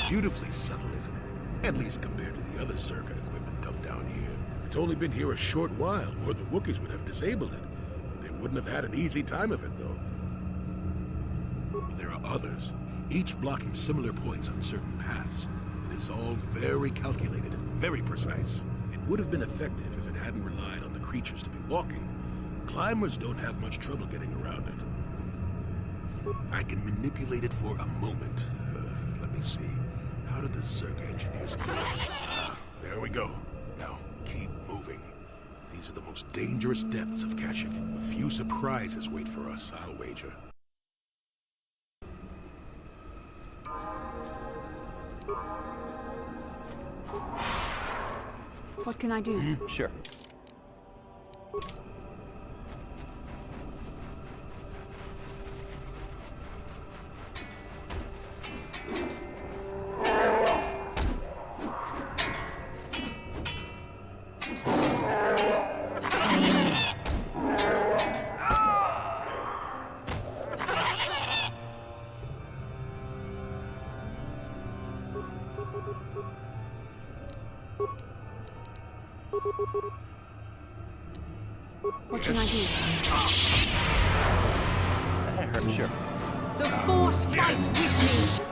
Beautifully subtle, isn't it? At least compared to the other circuit equipment dumped down here. It's only been here a short while, or the Wookiees would have disabled it. They wouldn't have had an easy time of it, though. But there are others, each blocking similar points on certain paths. It is all very calculated, very precise. It would have been effective if it hadn't relied on the creatures to be walking. Climbers don't have much trouble getting around it. I can manipulate it for a moment. Let me me see. How did the Zerg engineers do it? Ah, there we go. Now, keep moving. These are the most dangerous depths of Kashyyyk. A few surprises wait for us, I'll wager. What can I do? Sure. What can I do? That hurt, sure. The Force fights with me!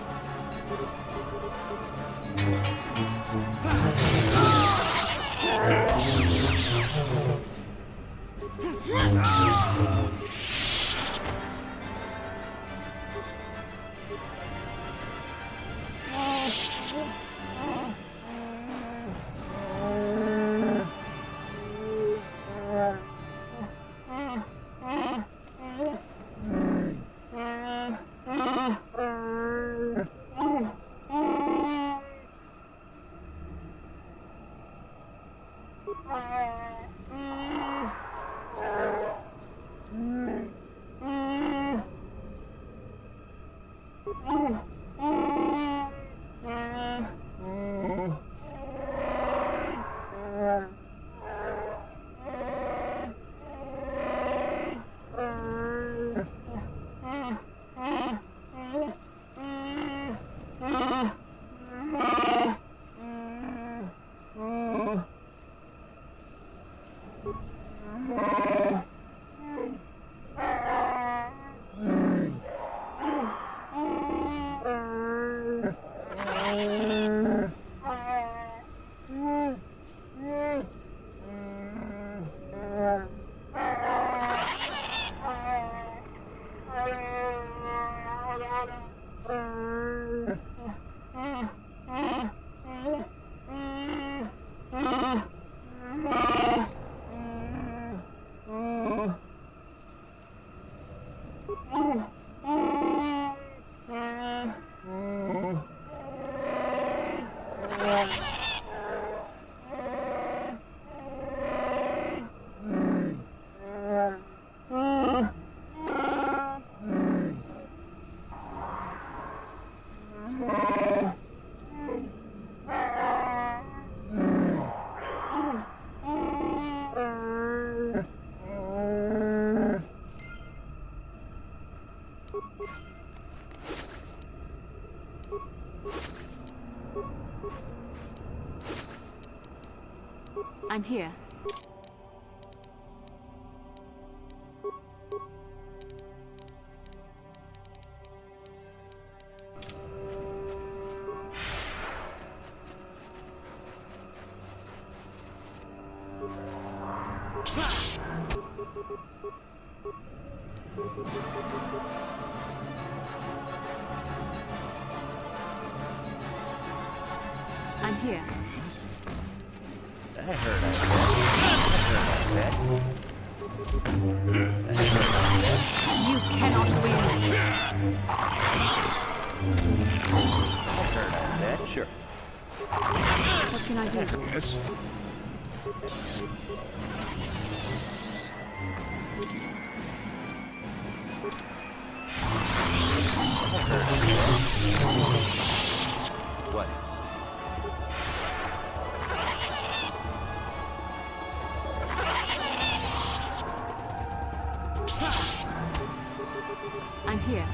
I'm here. I'm here. That hurt, I bet. You cannot win. That hurt, I bet. Sure. What can I do? Yes? What? I'm here.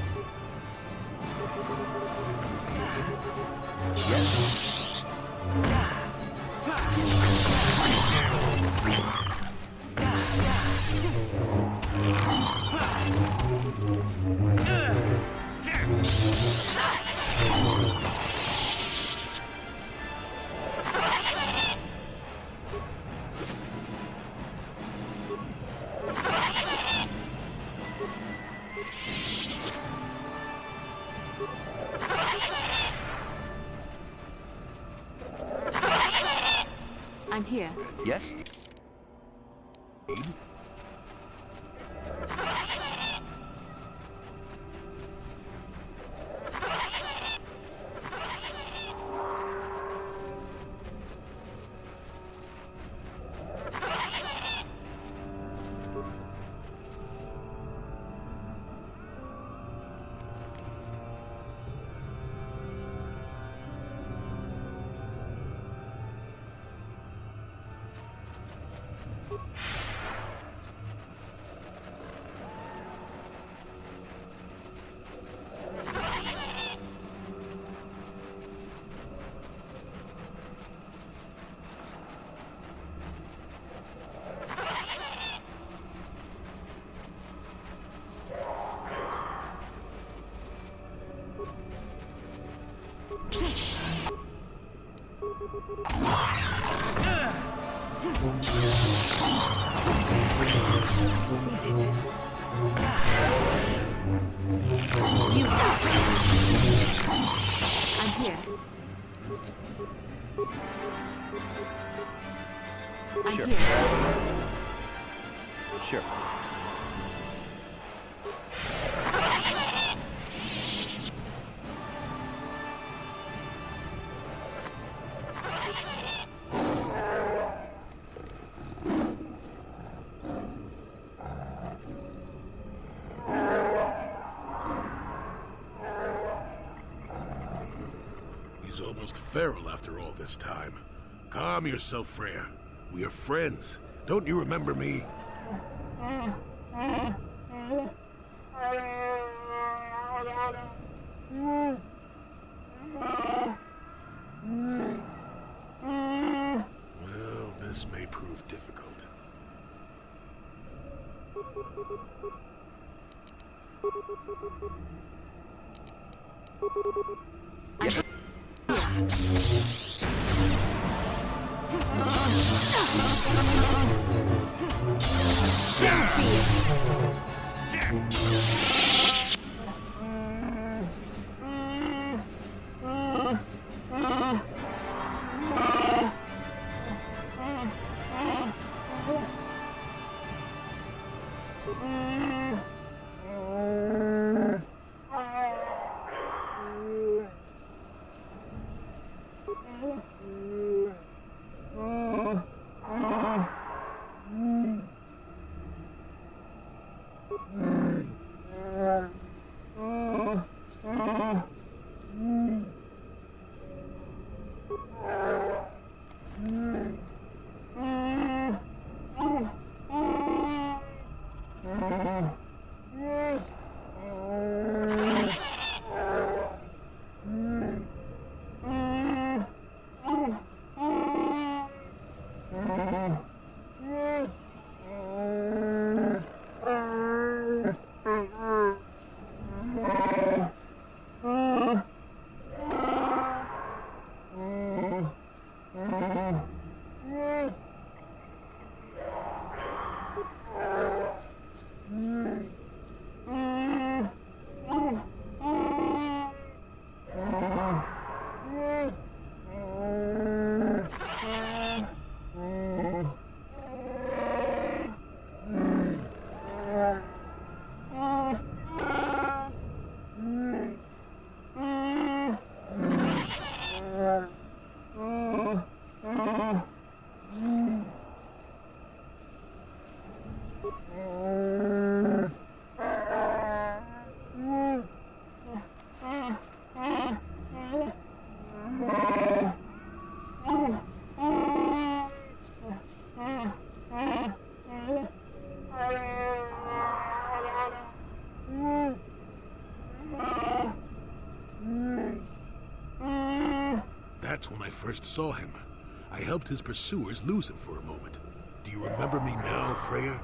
here. Yes? I'm here. I'm Sure. here. Sure. He's almost feral after all this time. Calm yourself, Freya. We are friends. Don't you remember me? Well, this may prove difficult. That's when I first saw him. I helped his pursuers lose him for a moment. Do you remember me now, Freya?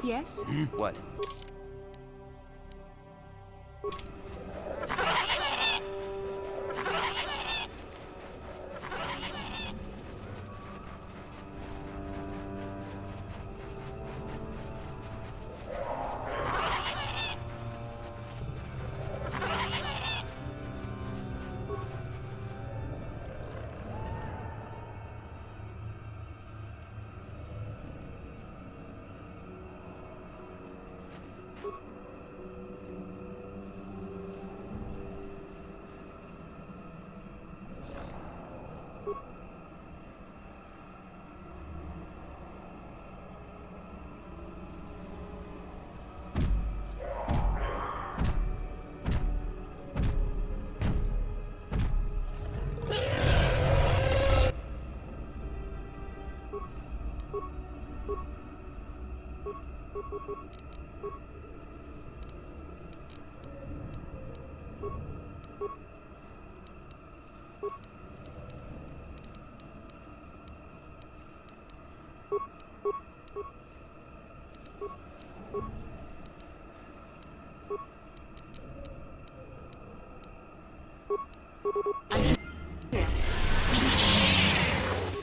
Yes? What?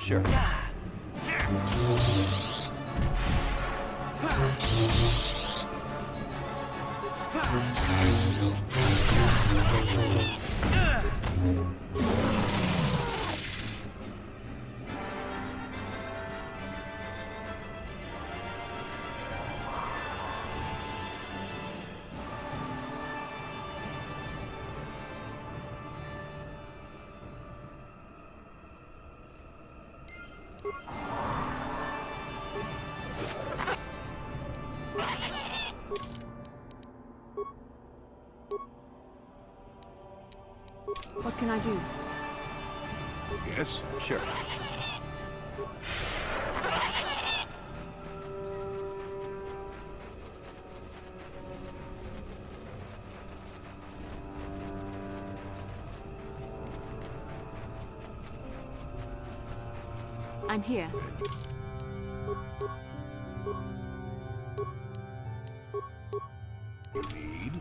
Sure. What can I do? Yes? Sure. I'm here. You need?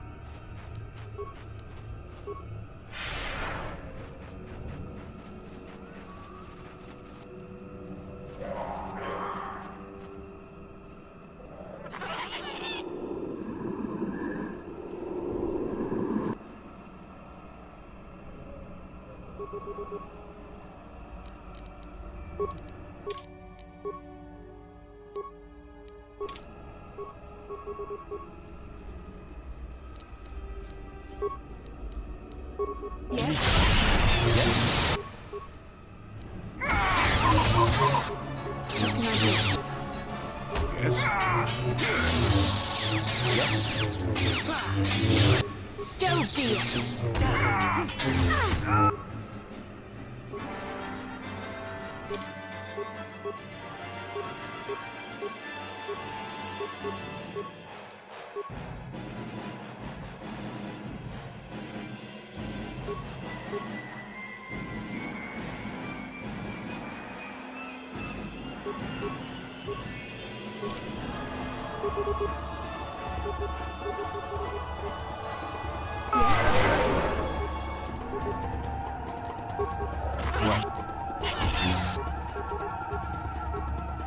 So be it.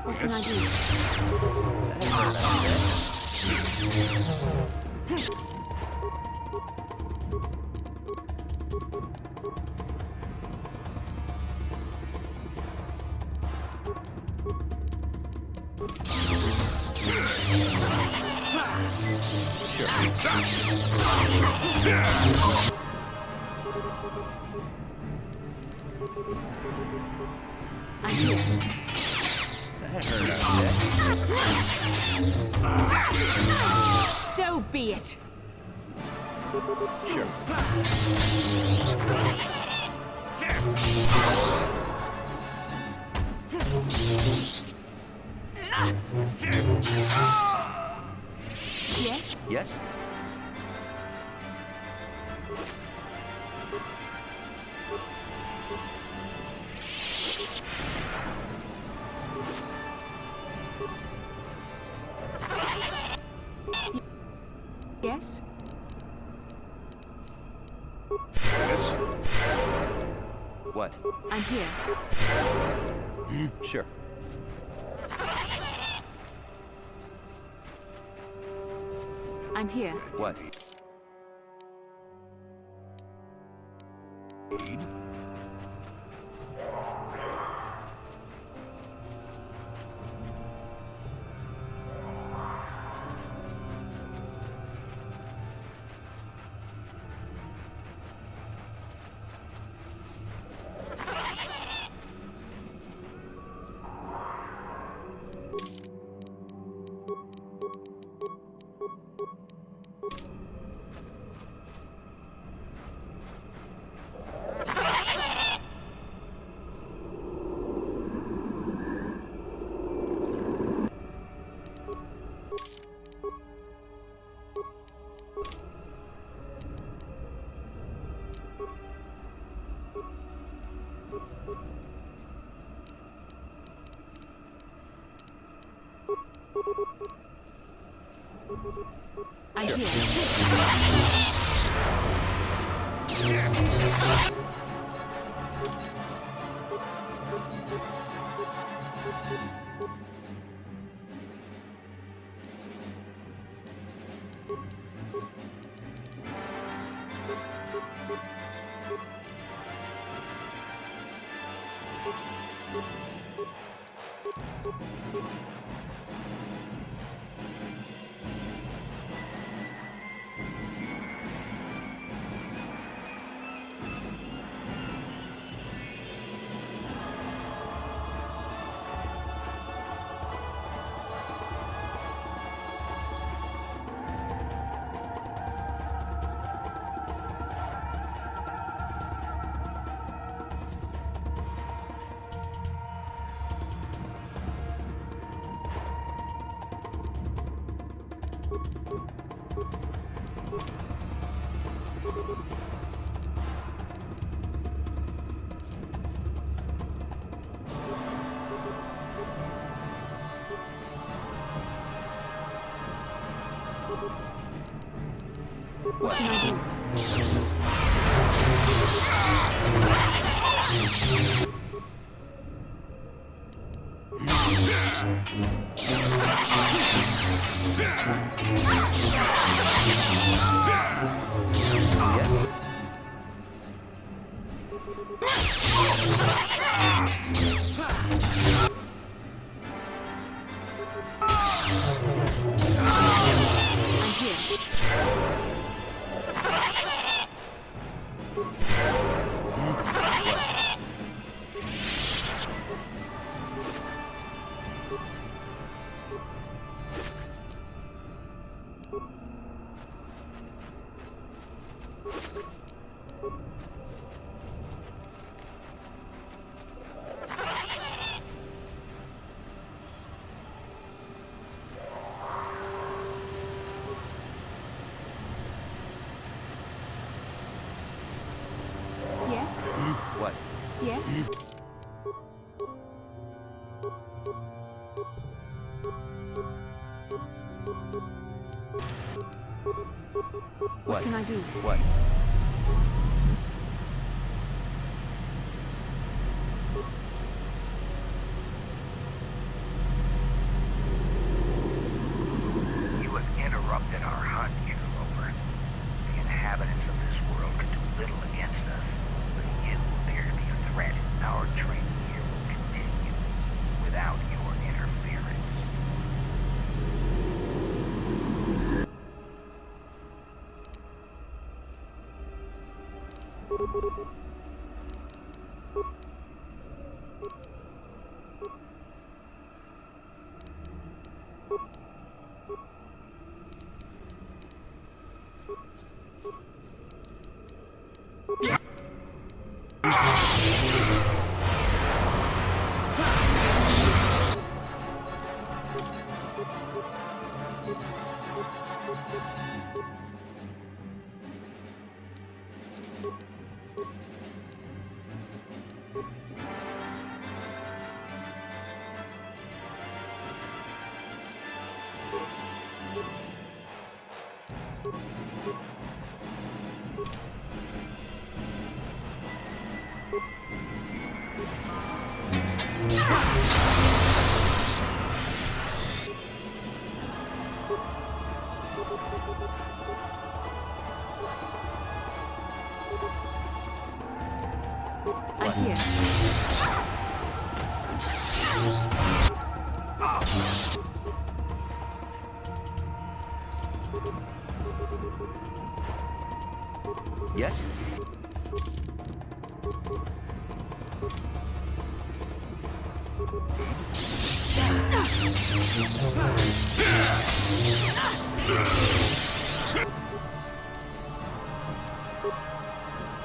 What can I do? I'm here. So be it. Sure. Yes? Yes? Yes? Yes? What? I'm here. Sure. I'm here. What? Need? I'm here. What can I do? Yes? What? Yes? What can I do? What? You have interrupted our hunt, interloper. The inhabitants of this world can do little against us, but you appear to be a threat. Our training here will continue without your interference. I'm here. Yes?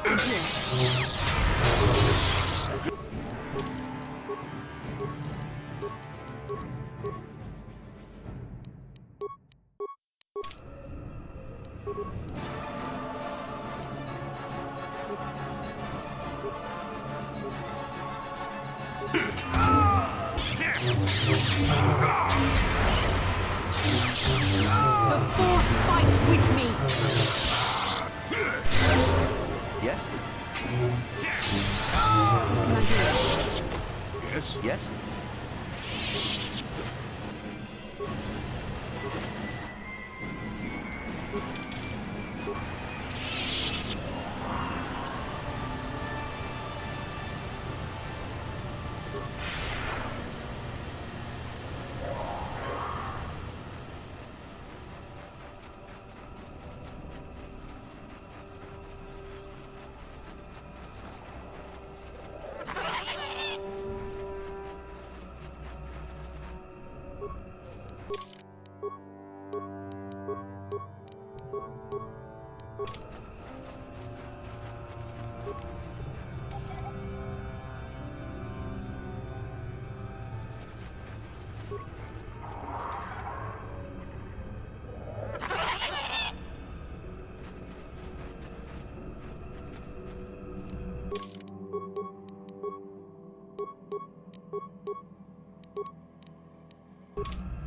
I'm here. The Force fights with me! Yes? Yes? Yes?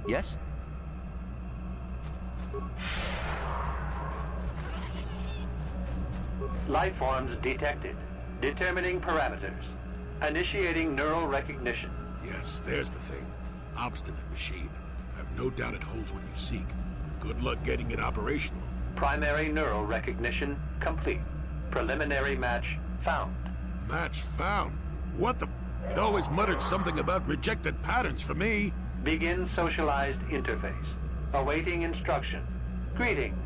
Yes? Life forms detected. Determining parameters. Initiating neural recognition. Yes, there's the thing. Obstinate machine. I've no doubt it holds what you seek. But good luck getting it operational. Primary neural recognition complete. Preliminary match found. Match found? What the... It always muttered something about rejected patterns for me. Begin socialized interface. Awaiting instruction. Greetings.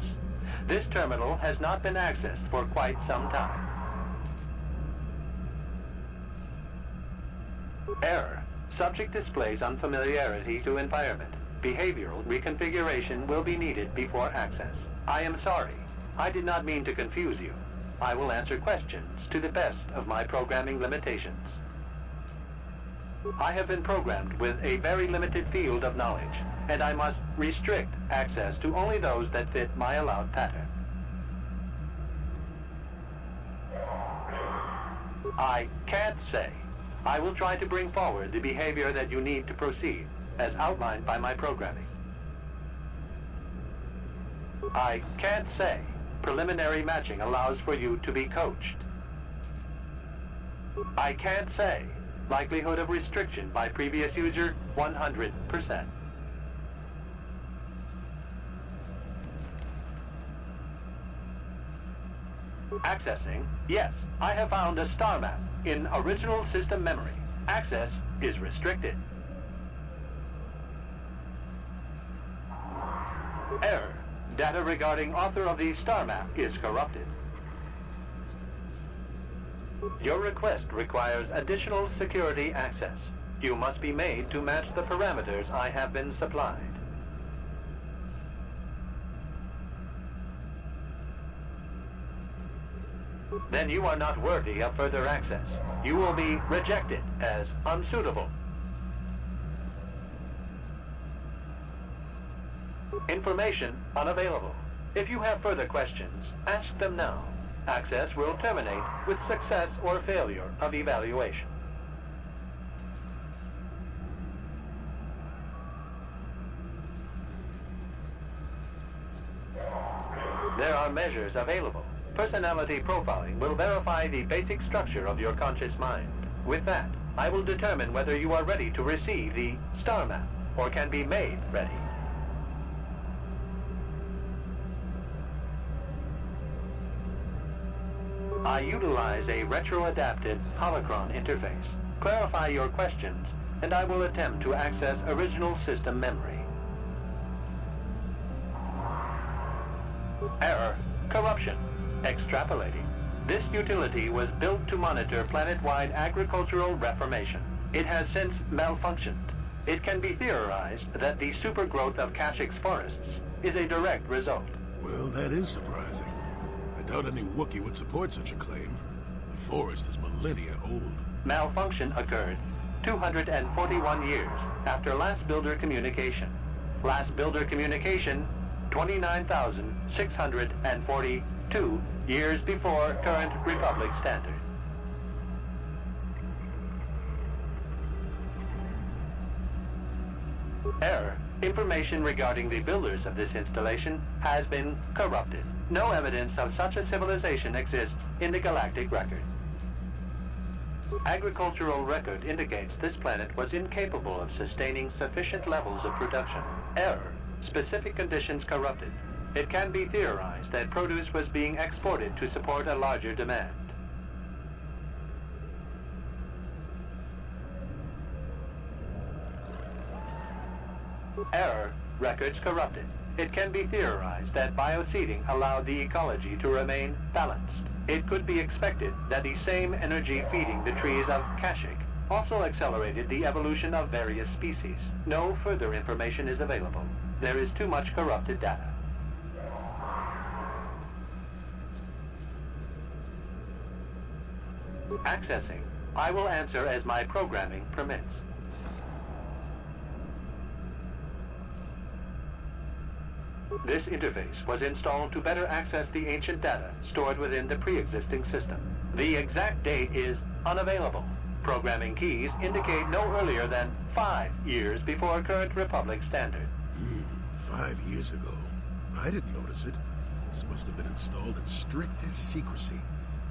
This terminal has not been accessed for quite some time. Error. Subject displays unfamiliarity to environment. Behavioral reconfiguration will be needed before access. I am sorry. I did not mean to confuse you. I will answer questions to the best of my programming limitations. I have been programmed with a very limited field of knowledge, and I must restrict access to only those that fit my allowed pattern. I can't say. I will try to bring forward the behavior that you need to proceed, as outlined by my programming. I can't say. Preliminary matching allows for you to be coached. I can't say. Likelihood of restriction by previous user, 100%. Accessing. Yes, I have found a star map in original system memory. Access is restricted. Error. Data regarding author of the star map is corrupted. Your request requires additional security access. You must be made to match the parameters I have been supplied. Then you are not worthy of further access. You will be rejected as unsuitable. Information unavailable. If you have further questions, ask them now. Access will terminate with success or failure of evaluation. There are measures available. Personality profiling will verify the basic structure of your conscious mind. With that, I will determine whether you are ready to receive the star map or can be made ready. I utilize a retro-adapted holocron interface. Clarify your questions, and I will attempt to access original system memory. Error. Corruption. Extrapolating. This utility was built to monitor planet-wide agricultural reformation. It has since malfunctioned. It can be theorized that the supergrowth of Kashyyyk forests is a direct result. Well, that is surprising. I doubt any Wookiee would support such a claim. The forest is millennia old. Malfunction occurred 241 years after last builder communication. Last builder communication, 29,642 years before current Republic standard. Error. Information regarding the builders of this installation has been corrupted. No evidence of such a civilization exists in the galactic record. Agricultural record indicates this planet was incapable of sustaining sufficient levels of production. Error. Specific conditions corrupted. It can be theorized that produce was being exported to support a larger demand. Error. Records corrupted. It can be theorized that bioseeding allowed the ecology to remain balanced. It could be expected that the same energy feeding the trees of Kashyyyk also accelerated the evolution of various species. No further information is available. There is too much corrupted data. Accessing. I will answer as my programming permits. This interface was installed to better access the ancient data stored within the pre-existing system. The exact date is unavailable. Programming keys indicate no earlier than 5 years before current Republic standard. 5 years ago. I didn't notice it. This must have been installed in strictest secrecy.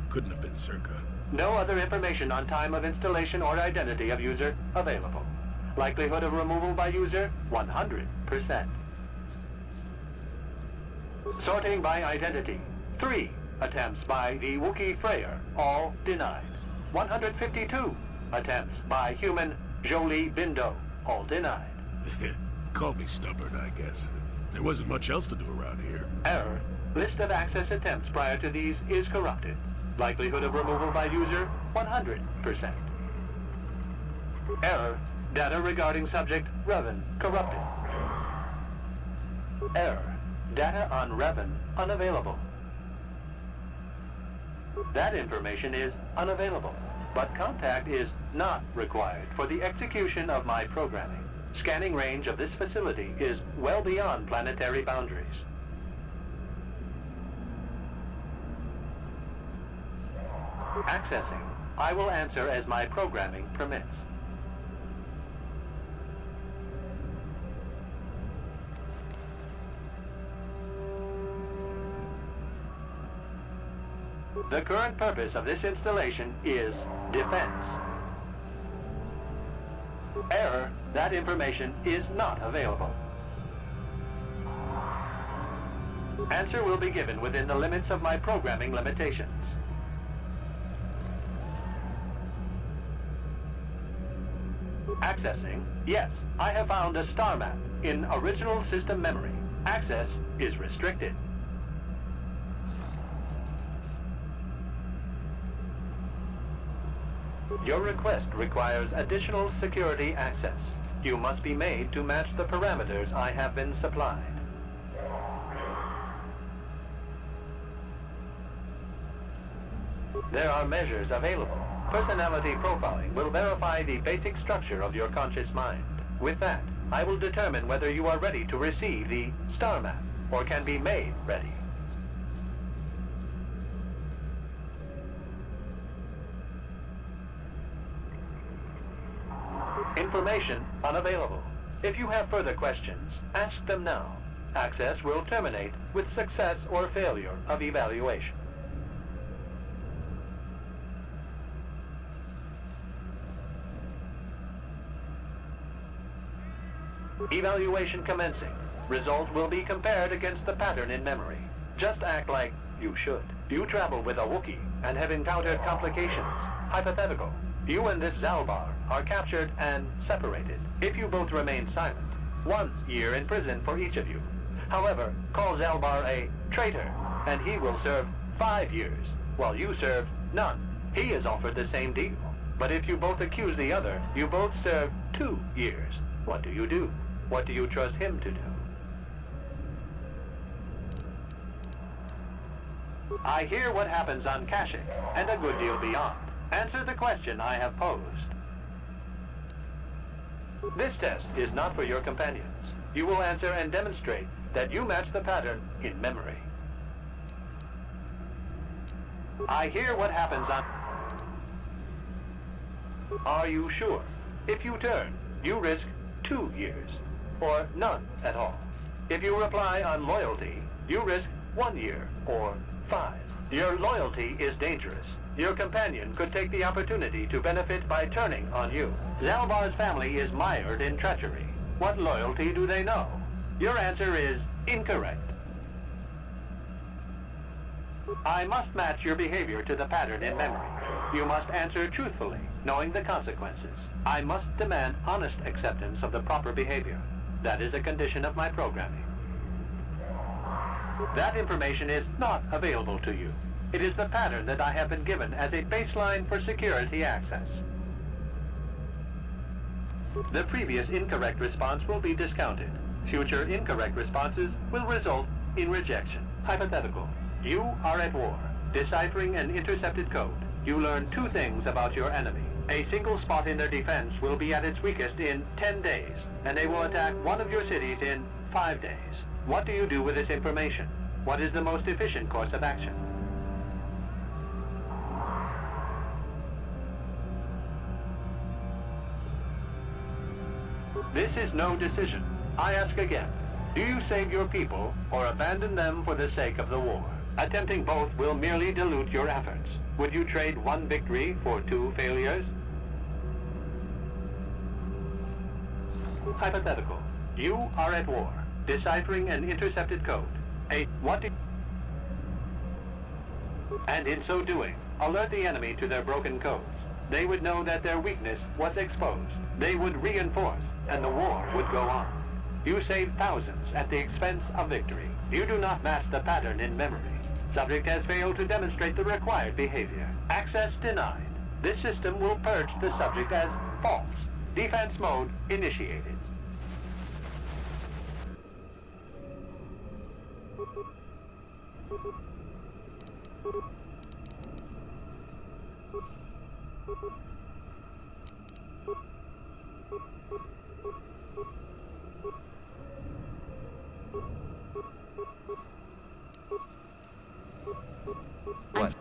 Couldn't have been Circa. No other information on time of installation or identity of user available. Likelihood of removal by user, 100%. Sorting by identity. 3 attempts by the Wookiee Freyer, all denied. 152 attempts by human Jolie Bindo, all denied. Call me stubborn, I guess. There wasn't much else to do around here. Error. List of access attempts prior to these is corrupted. Likelihood of removal by user, 100%. Error. Data regarding subject Revan corrupted. Error. Data on Revan unavailable. That information is unavailable, but contact is not required for the execution of my programming. Scanning range of this facility is well beyond planetary boundaries. Accessing. I will answer as my programming permits. The current purpose of this installation is defense. Error. That information is not available. Answer will be given within the limits of my programming limitations. Accessing. Yes, I have found a star map in original system memory. Access is restricted. Your request requires additional security access. You must be made to match the parameters I have been supplied. There are measures available. Personality profiling will verify the basic structure of your conscious mind. With that, I will determine whether you are ready to receive the star map or can be made ready. Information unavailable. If you have further questions, ask them now. Access will terminate with success or failure of evaluation. Evaluation commencing. Result will be compared against the pattern in memory. Just act like you should. You travel with a Wookiee and have encountered complications. Hypothetical. You and this Zalbar are captured and separated. If you both remain silent, 1 year in prison for each of you. However, call Zalbar a traitor, and he will serve 5 years, while you serve none. He is offered the same deal. But if you both accuse the other, you both serve 2 years. What do you do? What do you trust him to do? I hear what happens on Kashyyyk, and a good deal beyond. Answer the question I have posed. This test is not for your companions. You will answer and demonstrate that you match the pattern in memory. I hear what happens on... Are you sure? If you turn, you risk 2 years, or none at all. If you reply on loyalty, you risk 1 year, or 5. Your loyalty is dangerous. Your companion could take the opportunity to benefit by turning on you. Zalbar's family is mired in treachery. What loyalty do they know? Your answer is incorrect. I must match your behavior to the pattern in memory. You must answer truthfully, knowing the consequences. I must demand honest acceptance of the proper behavior. That is a condition of my programming. That information is not available to you. It is the pattern that I have been given as a baseline for security access. The previous incorrect response will be discounted. Future incorrect responses will result in rejection. Hypothetical. You are at war, deciphering an intercepted code. You learn 2 things about your enemy. A single spot in their defense will be at its weakest in 10 days, and they will attack one of your cities in 5 days. What do you do with this information? What is the most efficient course of action? This is no decision. I ask again. Do you save your people or abandon them for the sake of the war? Attempting both will merely dilute your efforts. Would you trade one victory for 2 failures? Hypothetical. You are at war, deciphering an intercepted code. And in so doing, alert the enemy to their broken codes. They would know that their weakness was exposed. They would reinforce, and the war would go on. You save thousands at the expense of victory. You do not mask the pattern in memory. Subject has failed to demonstrate the required behavior. Access denied. This system will purge the subject as false. Defense mode initiated. What?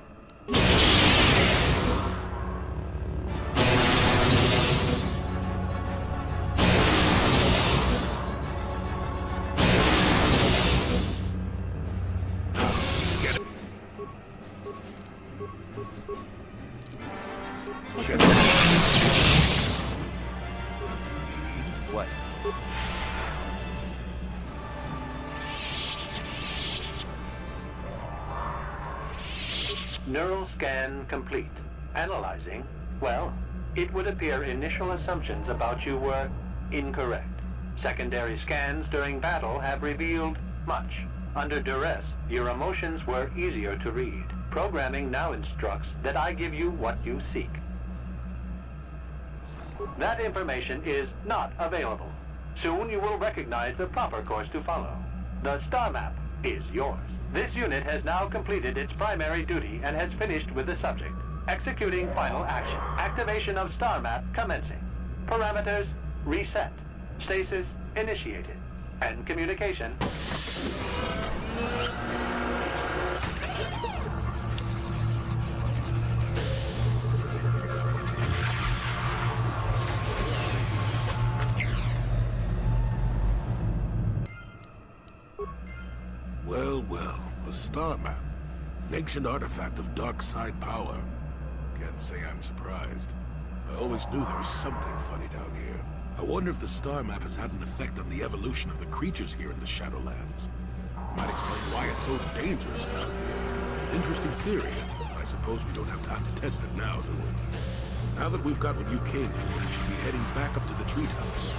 What? Neural scan complete. Analyzing. Well, it would appear initial assumptions about you were incorrect. Secondary scans during battle have revealed much. Under duress, your emotions were easier to read. Programming now instructs that I give you what you seek. That information is not available. Soon you will recognize the proper course to follow. The star map is yours. This unit has now completed its primary duty and has finished with the subject. Executing final action. Activation of star map commencing. Parameters reset. Stasis initiated. And communication. Well, well, a star map. An ancient artifact of dark side power. Can't say I'm surprised. I always knew there was something funny down here. I wonder if the star map has had an effect on the evolution of the creatures here in the Shadowlands. Might explain why it's so dangerous down here. Interesting theory. I suppose we don't have time to test it now, do we? Now that we've got what you came for, we should be heading back up to the treetops.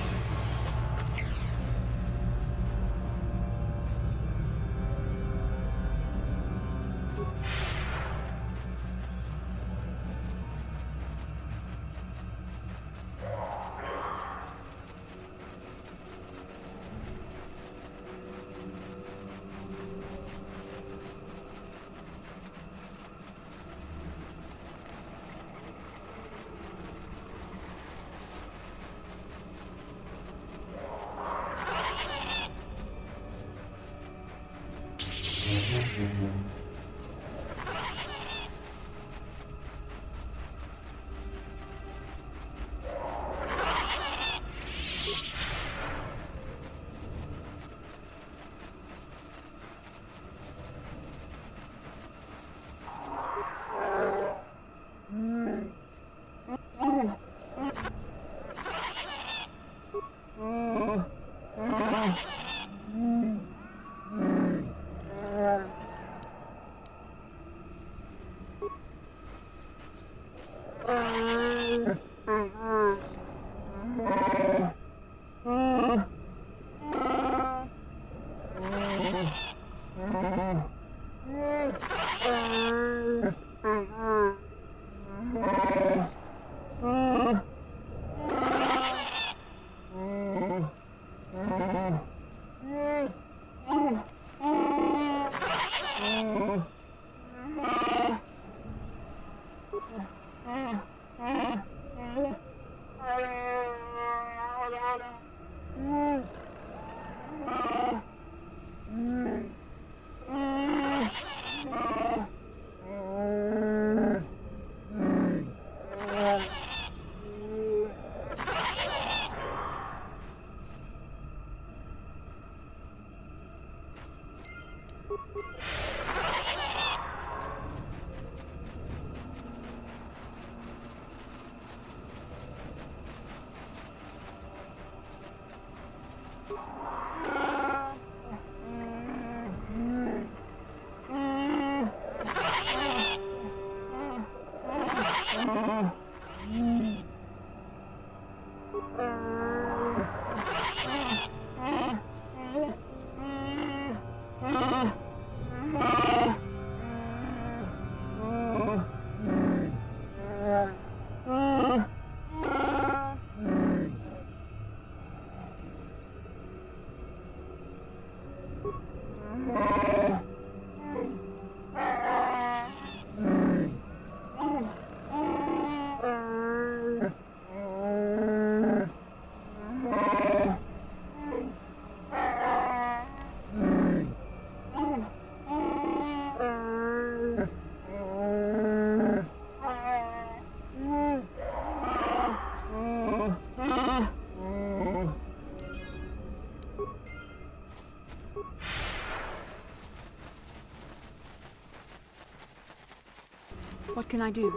What can I do?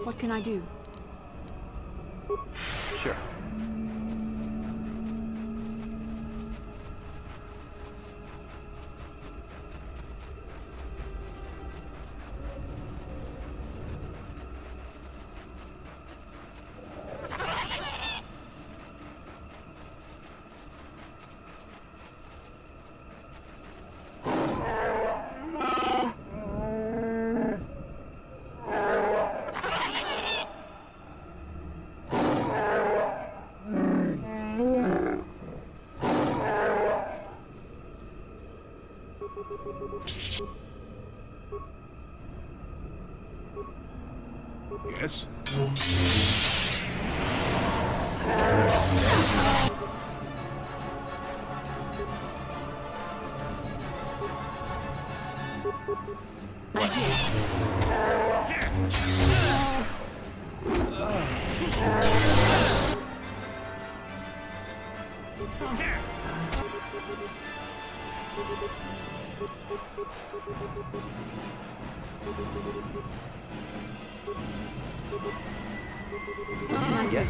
What can I do? Sure. Yes? Yes.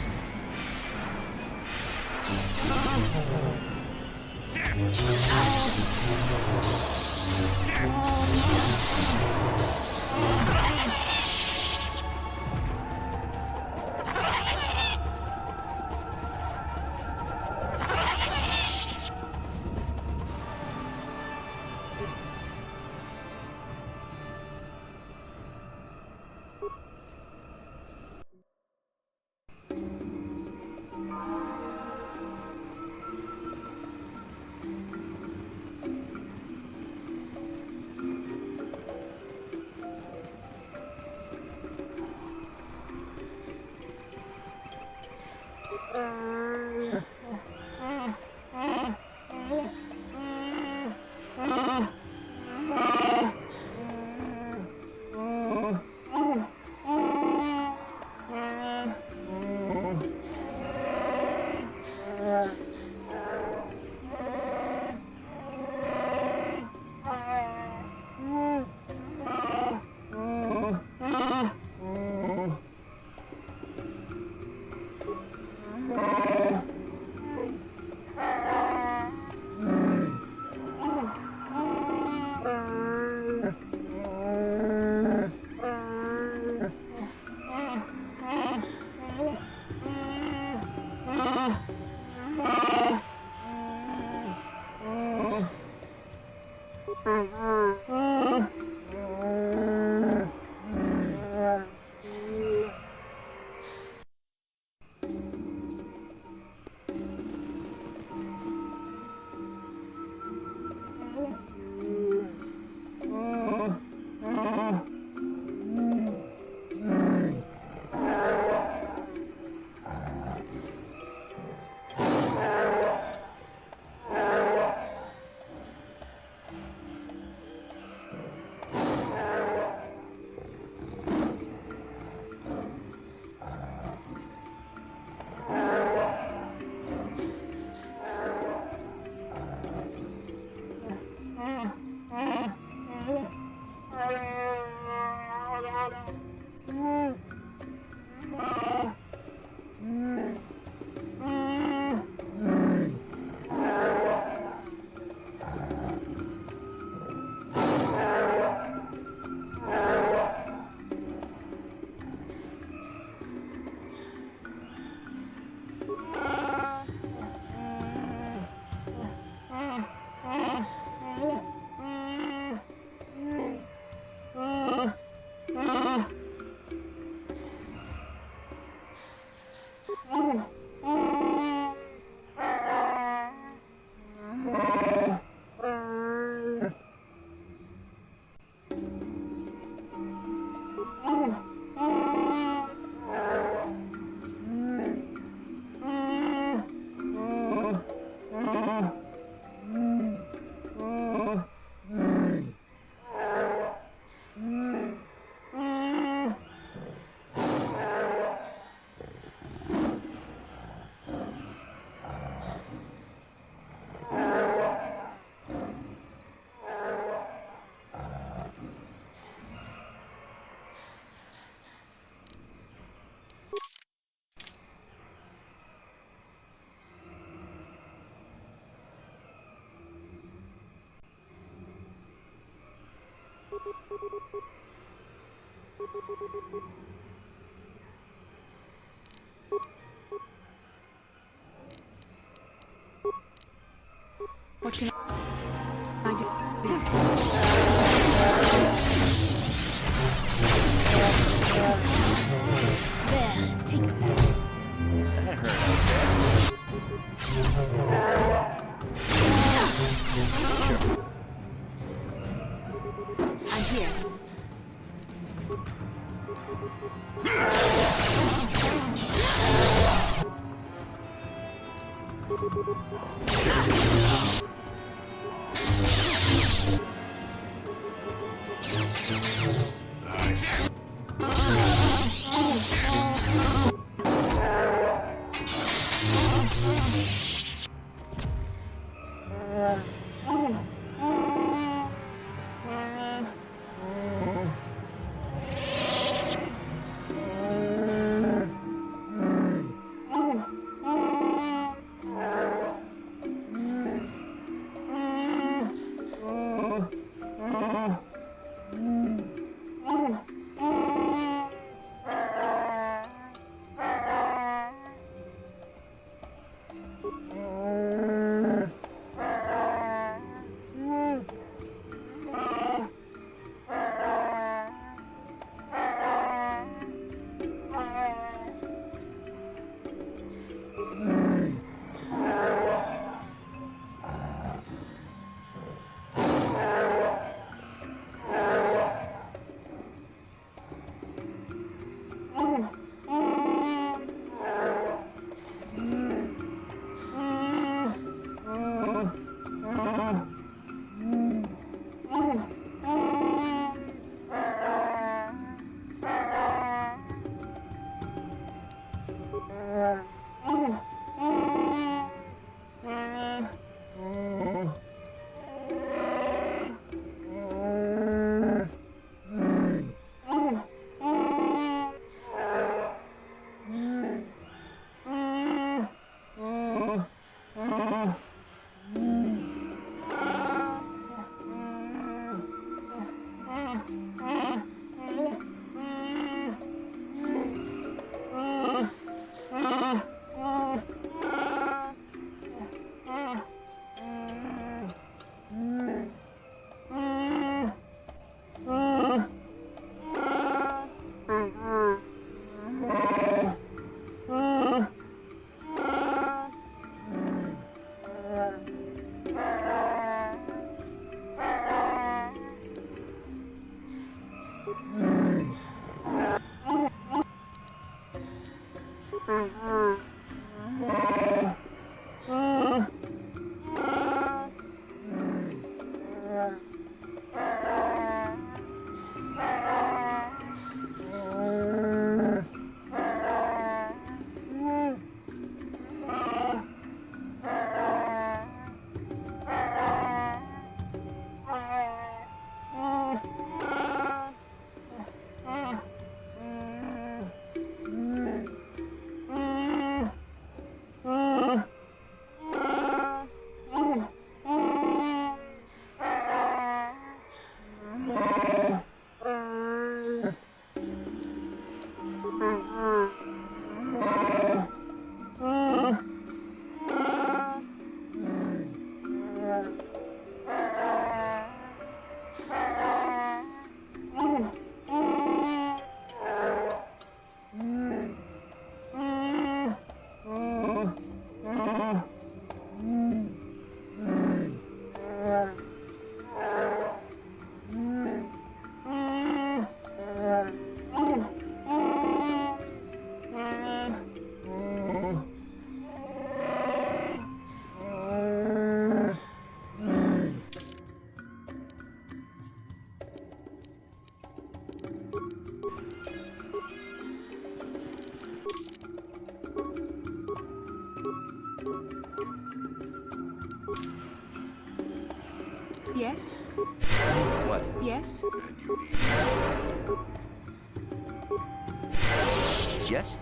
What can I do? There, take that. That hurt. I'm here. Yes? What? Yes? Yes?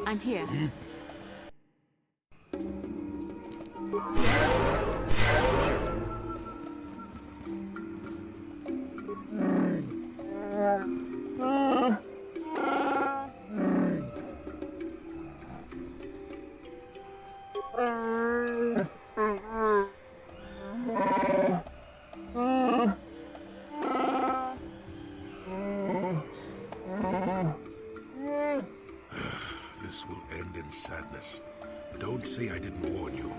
I'm here. This will end in sadness. Don't say I didn't warn you.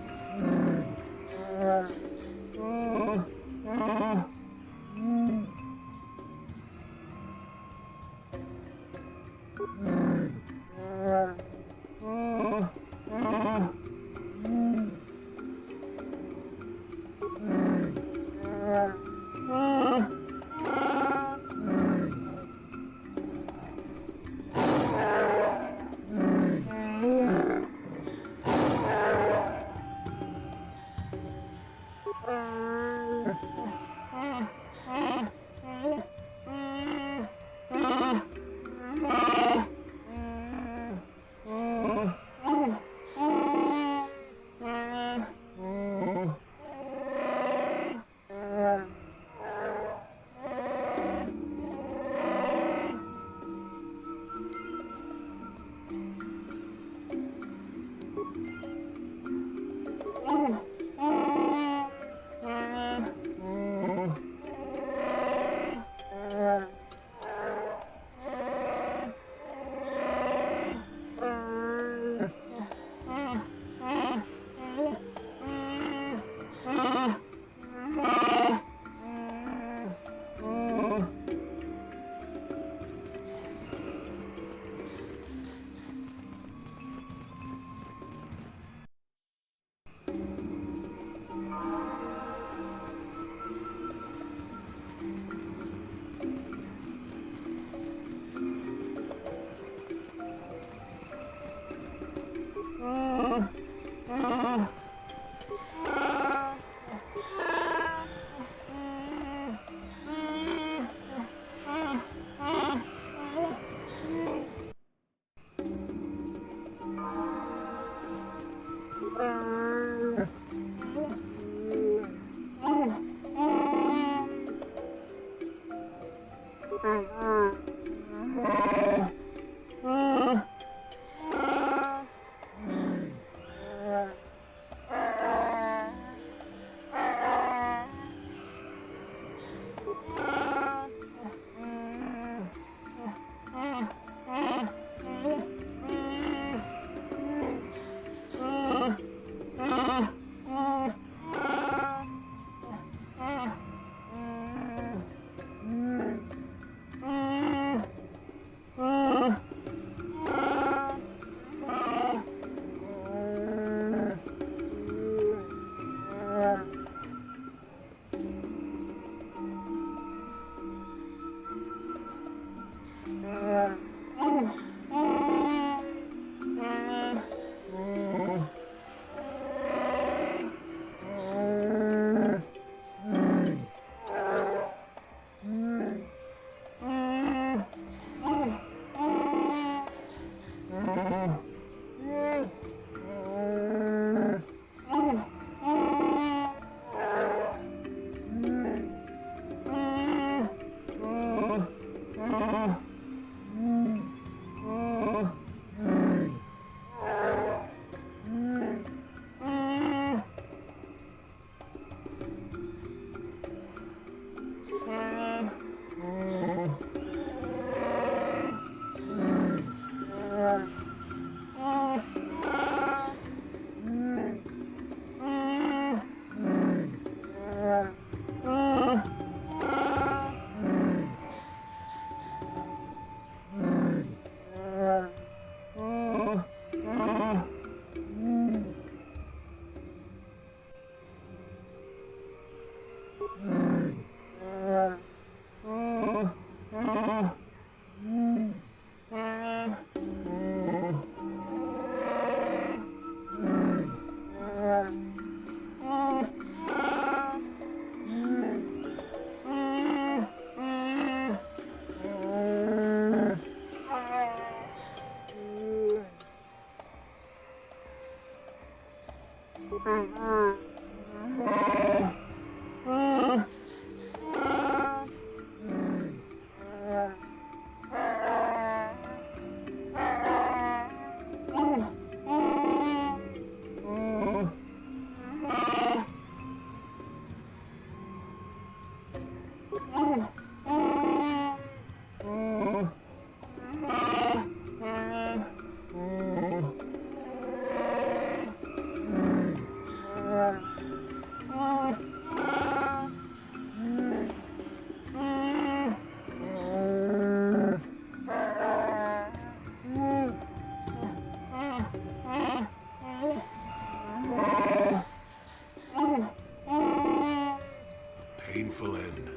Painful end.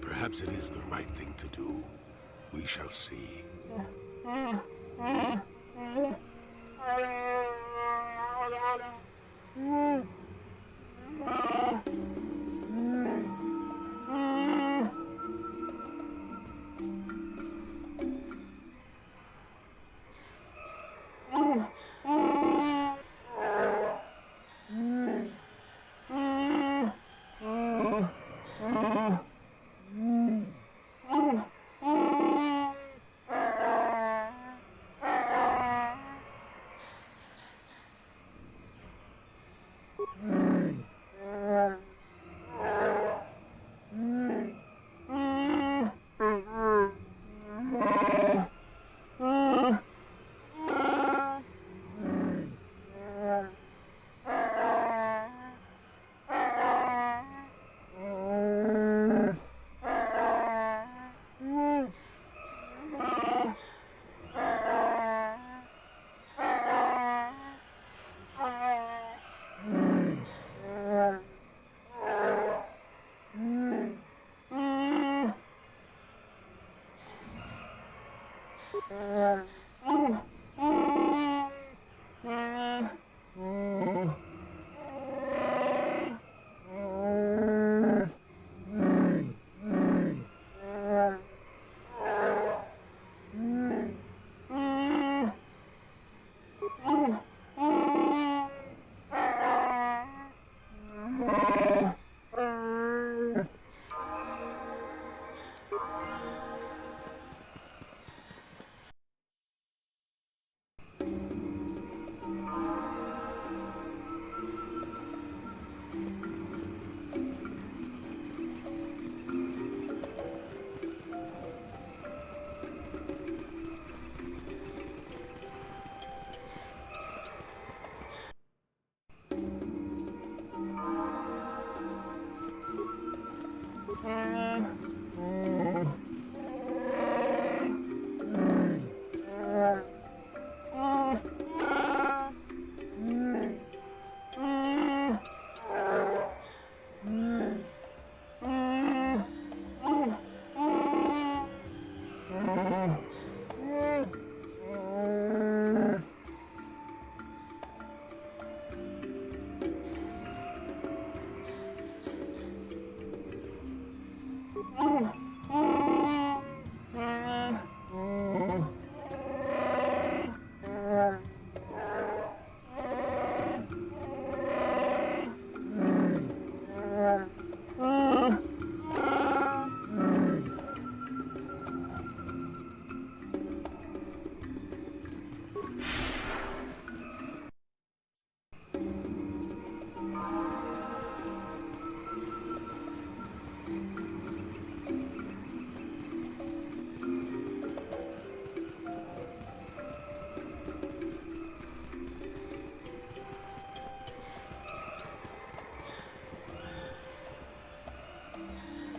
Perhaps it is the right thing to do. We shall see.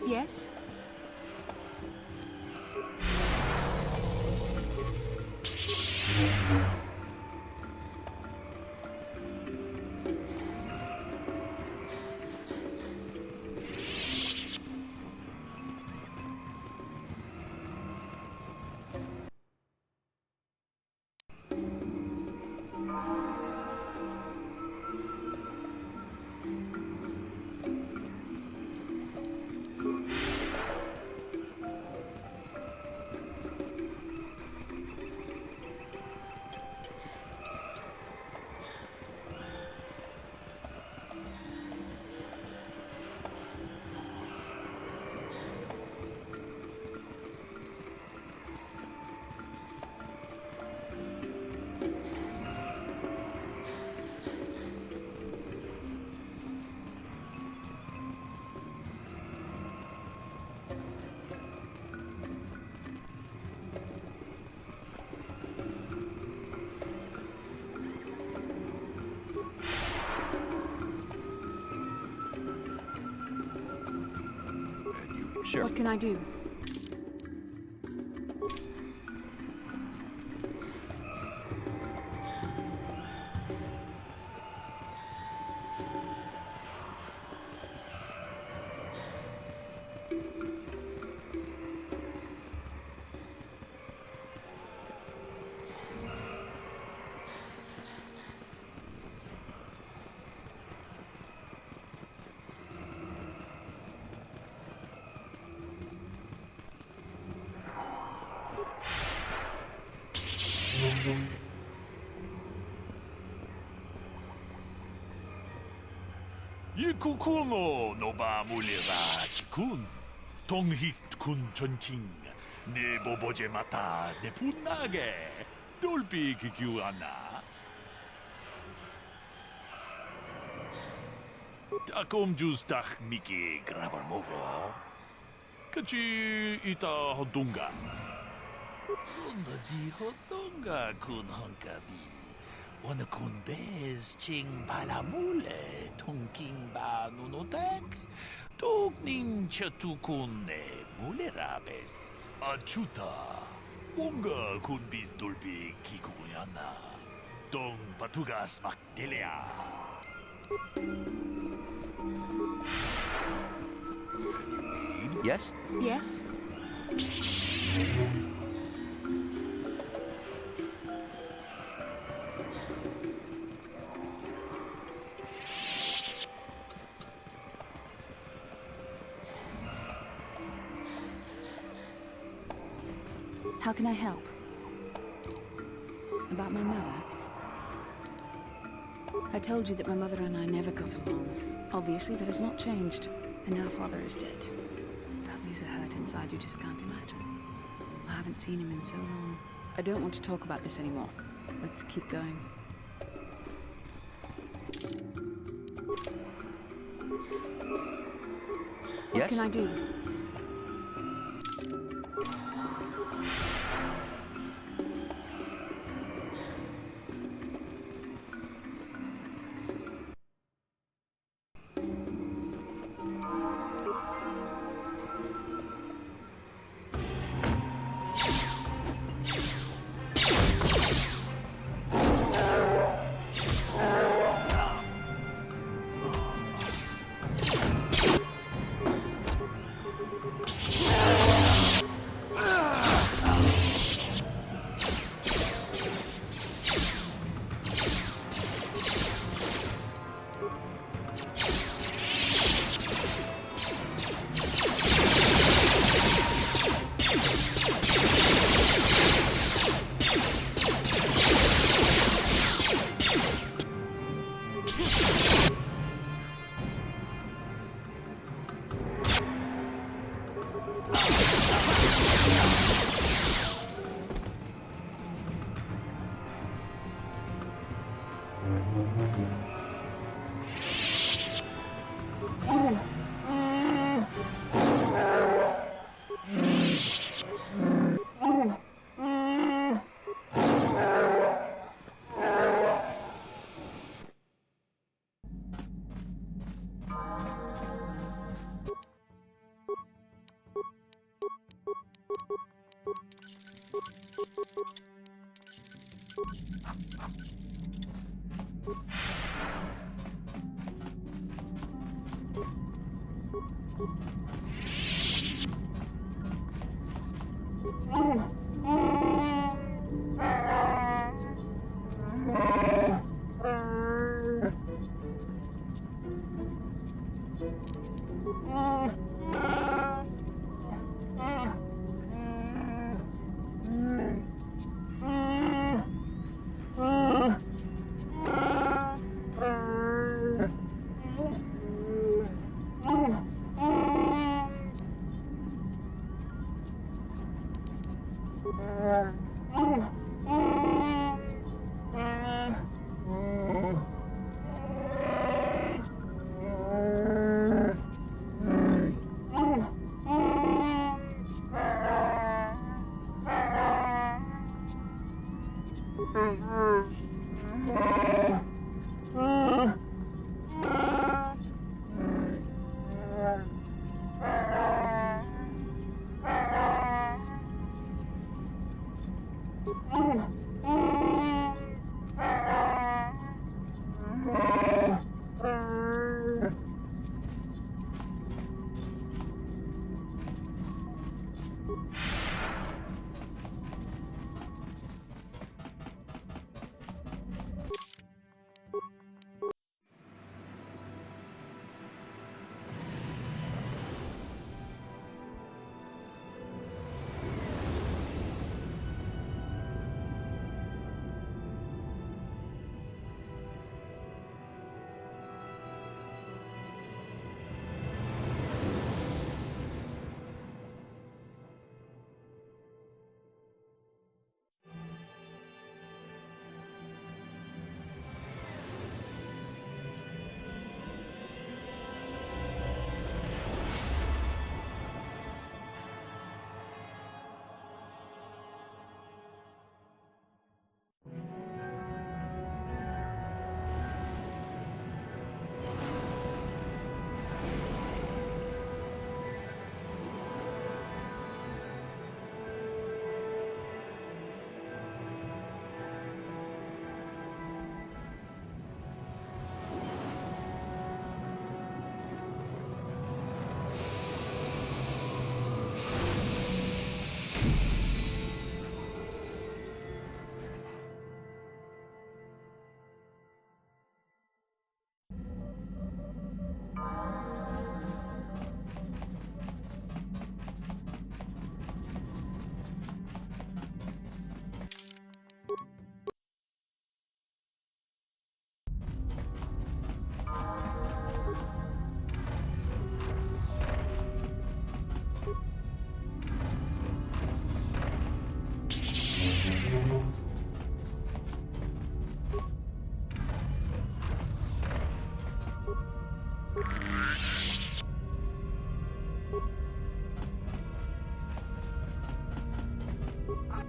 Yes? Sure. What can I do? 이쿠쿠노 노바물리라 군 동히트 군 전칭 네 보보제 마타 네 분나게 돌비 기규하나 따꼼 주스닥 미기 그라벌 모고 그치 이따 호동가 온더디 호동가 군 헝가비 One kun bez ching palamule tonking ba nunotek tok ning chatukun ne mulerabes achuta unga kun bis dolbi kikuyana tong patugas makdelea. Yes? Yes? How can I help? About my mother? I told you that my mother and I never got along. Obviously, that has not changed. And now father is dead. That leaves a hurt inside you just can't imagine. I haven't seen him in so long. I don't want to talk about this anymore. Let's keep going. What Yes? can I do?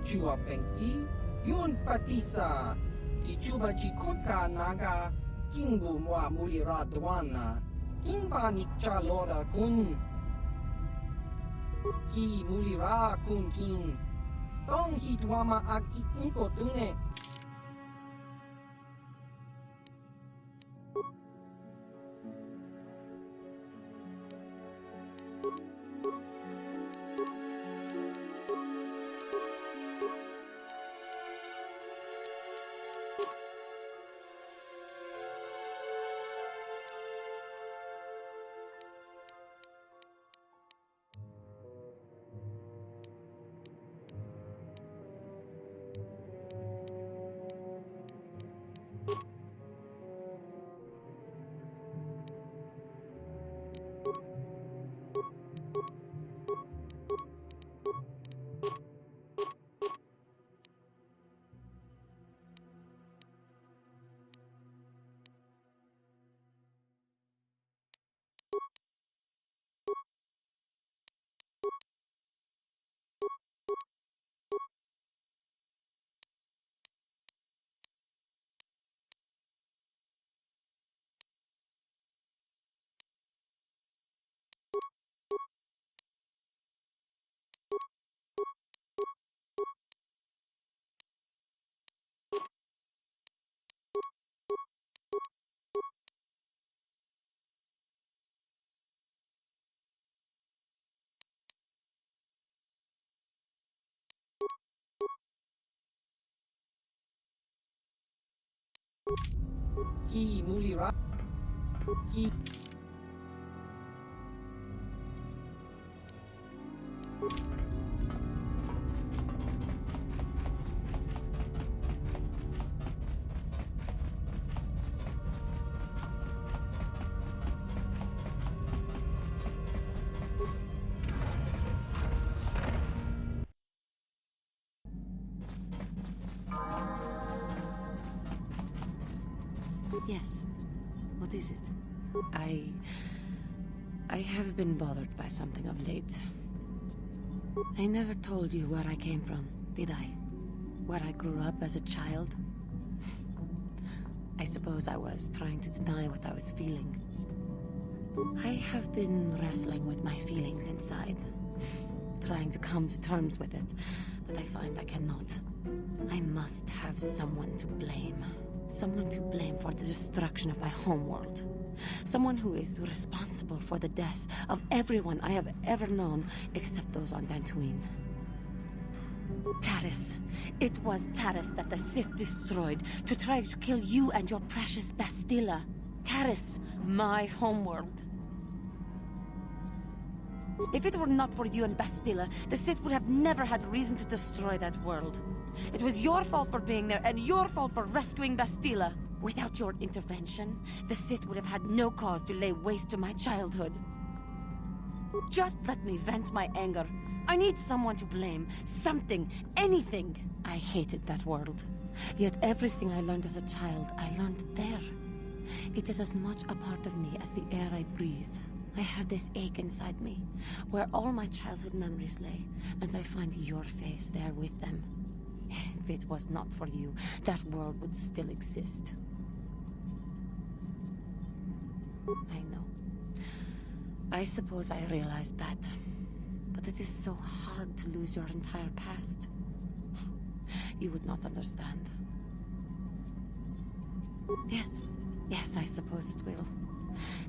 chua pengti, yun patisa, ti chuba chi kotka naga, kingbu mwa mulira dwana, kingba nikcha lora kun, ki mulira kun kin, tong hitwama ag iinko tune. Ki mulira, ki. Yes. What is it? I have been bothered by something of late. I never told you where I came from, did I? Where I grew up as a child? I suppose I was trying to deny what I was feeling. I have been wrestling with my feelings inside, trying to come to terms with it, but I find I cannot. I must have someone to blame. Someone to blame for the destruction of my homeworld. Someone who is responsible for the death of everyone I have ever known, except those on Dantooine. Taris. It was Taris that the Sith destroyed to try to kill you and your precious Bastilla. Taris, my homeworld. If it were not for you and Bastilla, the Sith would have never had reason to destroy that world. It was your fault for being there, and your fault for rescuing Bastilla. Without your intervention, the Sith would have had no cause to lay waste to my childhood. Just let me vent my anger. I need someone to blame. Something. Anything. I hated that world. Yet everything I learned as a child, I learned there. It is as much a part of me as the air I breathe. I have this ache inside me, where all my childhood memories lay, and I find your face there with them. If it was not for you, that world would still exist. I know. I suppose I realized that. But it is so hard to lose your entire past. You would not understand. Yes. Yes, I suppose it will.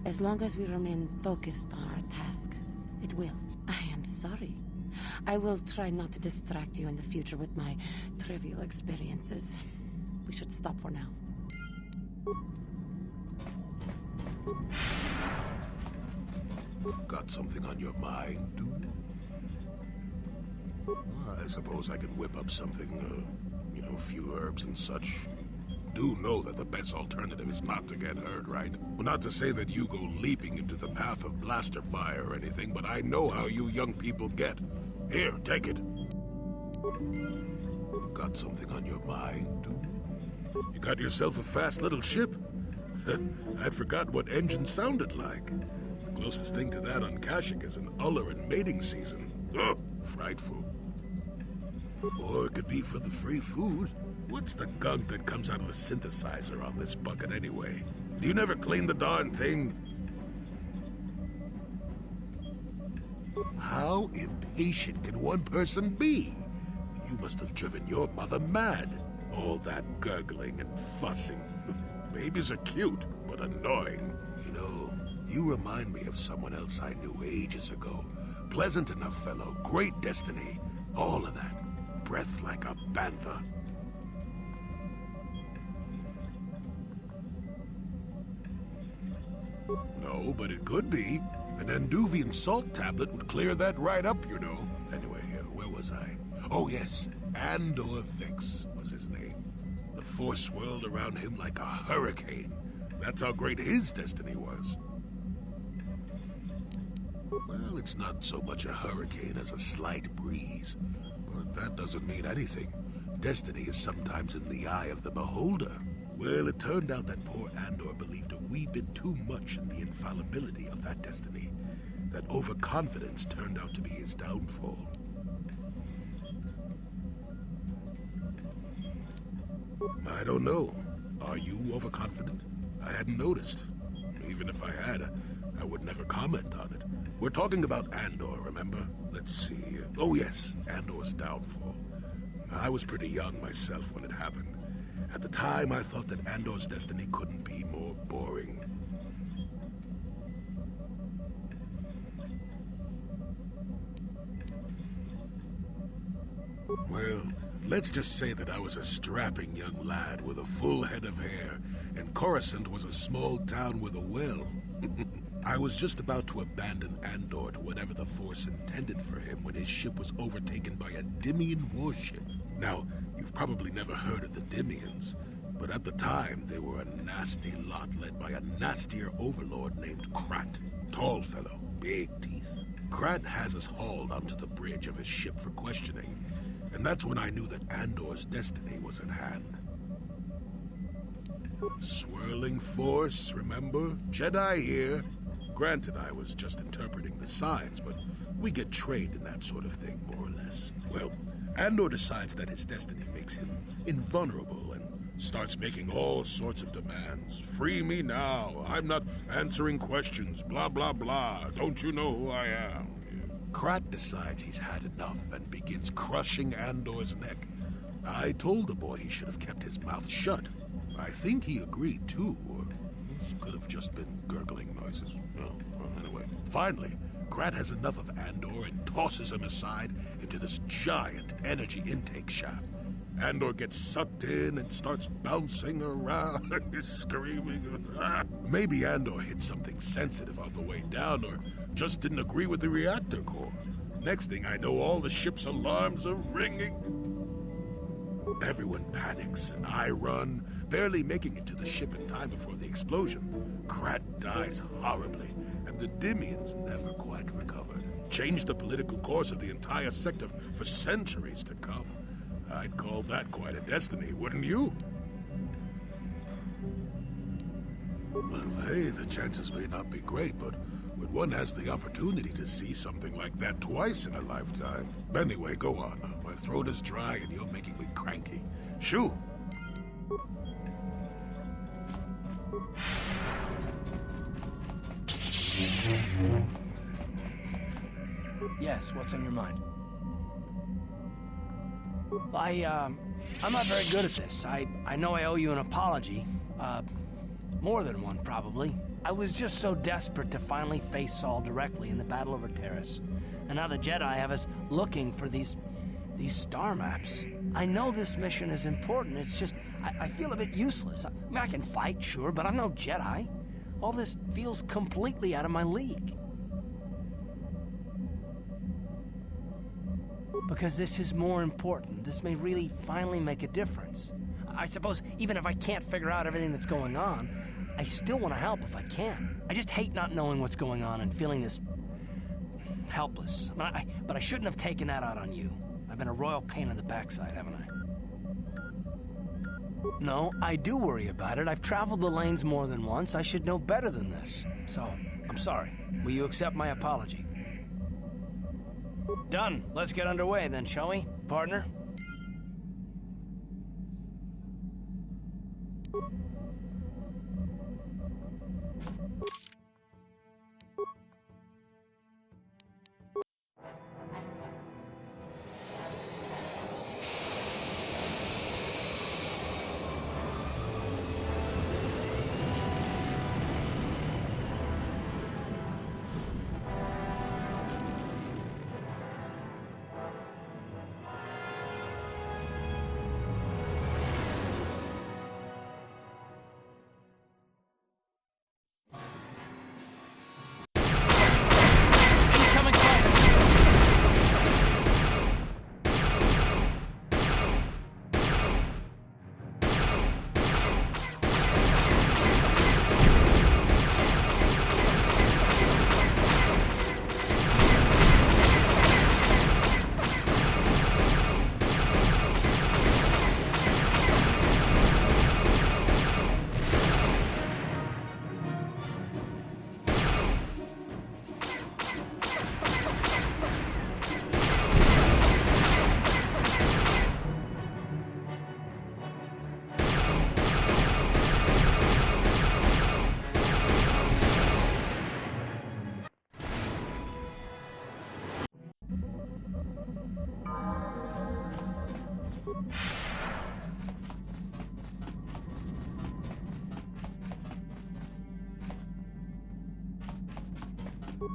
As long as we remain focused on our task, it will. I am sorry. I will try not to distract you in the future with my trivial experiences. We should stop for now. Got something on your mind, dude? I suppose I could whip up something, a few herbs and such. Do know that the best alternative is not to get hurt, right? Well, not to say that you go leaping into the path of blaster fire or anything, but I know how you young people get. Here, take it. Got something on your mind, dude? You got yourself a fast little ship? I'd forgotten what engine sounded like. The closest thing to that on Kashyyyk is an Uller in mating season. Ugh, frightful. Or it could be for the free food. What's the gunk that comes out of a synthesizer on this bucket anyway? Do you never clean the darn thing? How impatient can one person be? You must have driven your mother mad. All that gurgling and fussing. Babies are cute, but annoying. You know, you remind me of someone else I knew ages ago. Pleasant enough fellow, great destiny, all of that. Breath like a panther. No, but it could be. An Anduvian salt tablet would clear that right up, you know. Anyway, where was I? Oh yes, Andor Vex was his name. The force swirled around him like a hurricane. That's how great his destiny was. Well, it's not so much a hurricane as a slight breeze. But that doesn't mean anything. Destiny is sometimes in the eye of the beholder. Well, it turned out that poor Andor believed a wee bit too much in the infallibility of that destiny. That overconfidence turned out to be his downfall. I don't know. Are you overconfident? I hadn't noticed. Even if I had, I would never comment on it. We're talking about Andor, remember? Let's see. Oh yes, Andor's downfall. I was pretty young myself when it happened. At the time, I thought that Andor's destiny couldn't be more boring. Well, let's just say that I was a strapping young lad with a full head of hair, and Coruscant was a small town with a well. I was just about to abandon Andor to whatever the Force intended for him when his ship was overtaken by a Dimian warship. Now, you've probably never heard of the Dimians, but at the time, they were a nasty lot led by a nastier overlord named Krat. Tall fellow, big teeth. Krat has us hauled onto the bridge of his ship for questioning, and that's when I knew that Andor's destiny was at hand. Swirling force, remember? Jedi here. Granted, I was just interpreting the signs, but we get trained in that sort of thing, more or less. Well, Andor decides that his destiny makes him invulnerable and starts making all sorts of demands. Free me now. I'm not answering questions. Blah, blah, blah. Don't you know who I am? Krat decides he's had enough and begins crushing Andor's neck. I told the boy he should have kept his mouth shut. I think he agreed, too, or this could have just been gurgling noises. Oh, well, anyway. Finally, Krat has enough of Andor and tosses him aside into this giant energy intake shaft. Andor gets sucked in and starts bouncing around, screaming. Maybe Andor hit something sensitive on the way down, or just didn't agree with the reactor core. Next thing I know, all the ship's alarms are ringing. Everyone panics, and I run, barely making it to the ship in time before the explosion. Krat dies horribly, and the Dimians never quite recovered. Changed the political course of the entire sector for centuries to come. I'd call that quite a destiny, wouldn't you? Well, hey, the chances may not be great, but when one has the opportunity to see something like that twice in a lifetime. Anyway, go on. My throat is dry and you're making me cranky. Shoo! Yes, what's on your mind? I'm not very good at this. I know I owe you an apology. More than one, probably. I was just so desperate to finally face Saul directly in the Battle over Terrace. And now the Jedi have us looking for these star maps. I know this mission is important, it's just, I feel a bit useless. I mean, I can fight, sure, but I'm no Jedi. All this feels completely out of my league. Because this is more important. This may really finally make a difference. I suppose even if I can't figure out everything that's going on, I still want to help if I can. I just hate not knowing what's going on and feeling this helpless. But I shouldn't have taken that out on you. I've been a royal pain in the backside, haven't I? No, I do worry about it. I've traveled the lanes more than once. I should know better than this. So, I'm sorry. Will you accept my apology? Done. Let's get underway then, shall we, partner?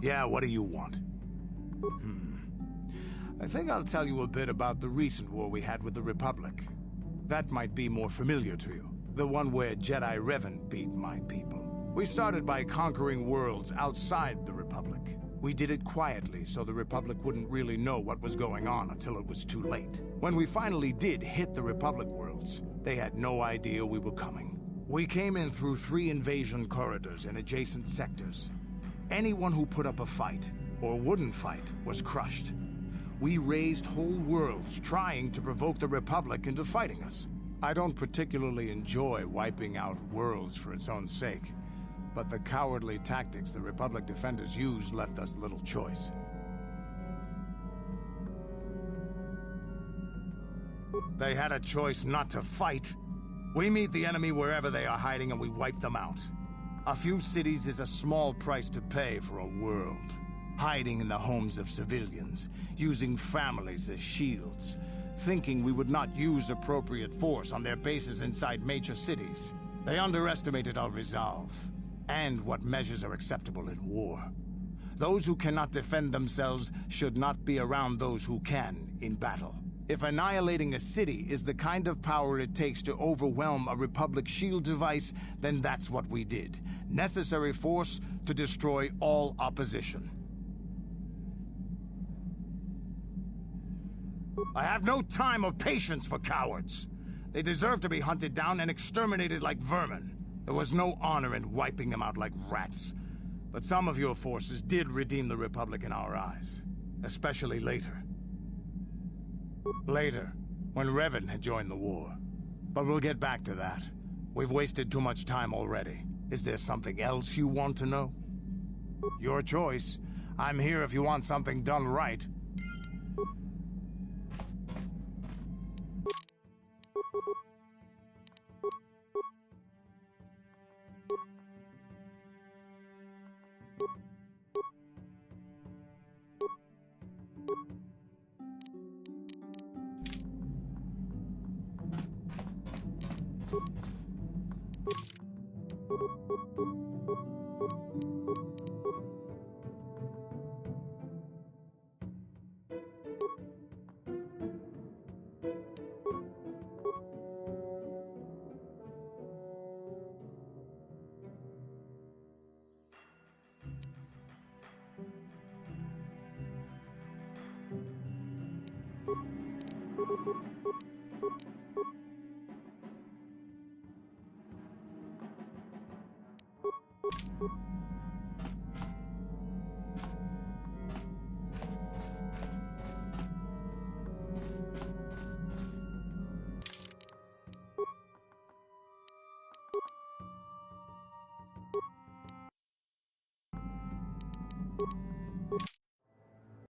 Yeah, what do you want? I think I'll tell you a bit about the recent war we had with the Republic. That might be more familiar to you. The one where Jedi Revan beat my people. We started by conquering worlds outside the Republic. We did it quietly so the Republic wouldn't really know what was going on until it was too late. When we finally did hit the Republic worlds, they had no idea we were coming. We came in through 3 invasion corridors in adjacent sectors. Anyone who put up a fight, or wouldn't fight, was crushed. We razed whole worlds trying to provoke the Republic into fighting us. I don't particularly enjoy wiping out worlds for its own sake, but the cowardly tactics the Republic defenders used left us little choice. They had a choice not to fight. We meet the enemy wherever they are hiding and we wipe them out. A few cities is a small price to pay for a world. Hiding in the homes of civilians, using families as shields, thinking we would not use appropriate force on their bases inside major cities. They underestimated our resolve, and what measures are acceptable in war. Those who cannot defend themselves should not be around those who can in battle. If annihilating a city is the kind of power it takes to overwhelm a Republic shield device, then that's what we did. Necessary force to destroy all opposition. I have no time or patience for cowards. They deserve to be hunted down and exterminated like vermin. There was no honor in wiping them out like rats. But some of your forces did redeem the Republic in our eyes. Especially later. Later, when Revan had joined the war. But we'll get back to that. We've wasted too much time already. Is there something else you want to know? Your choice. I'm here if you want something done right.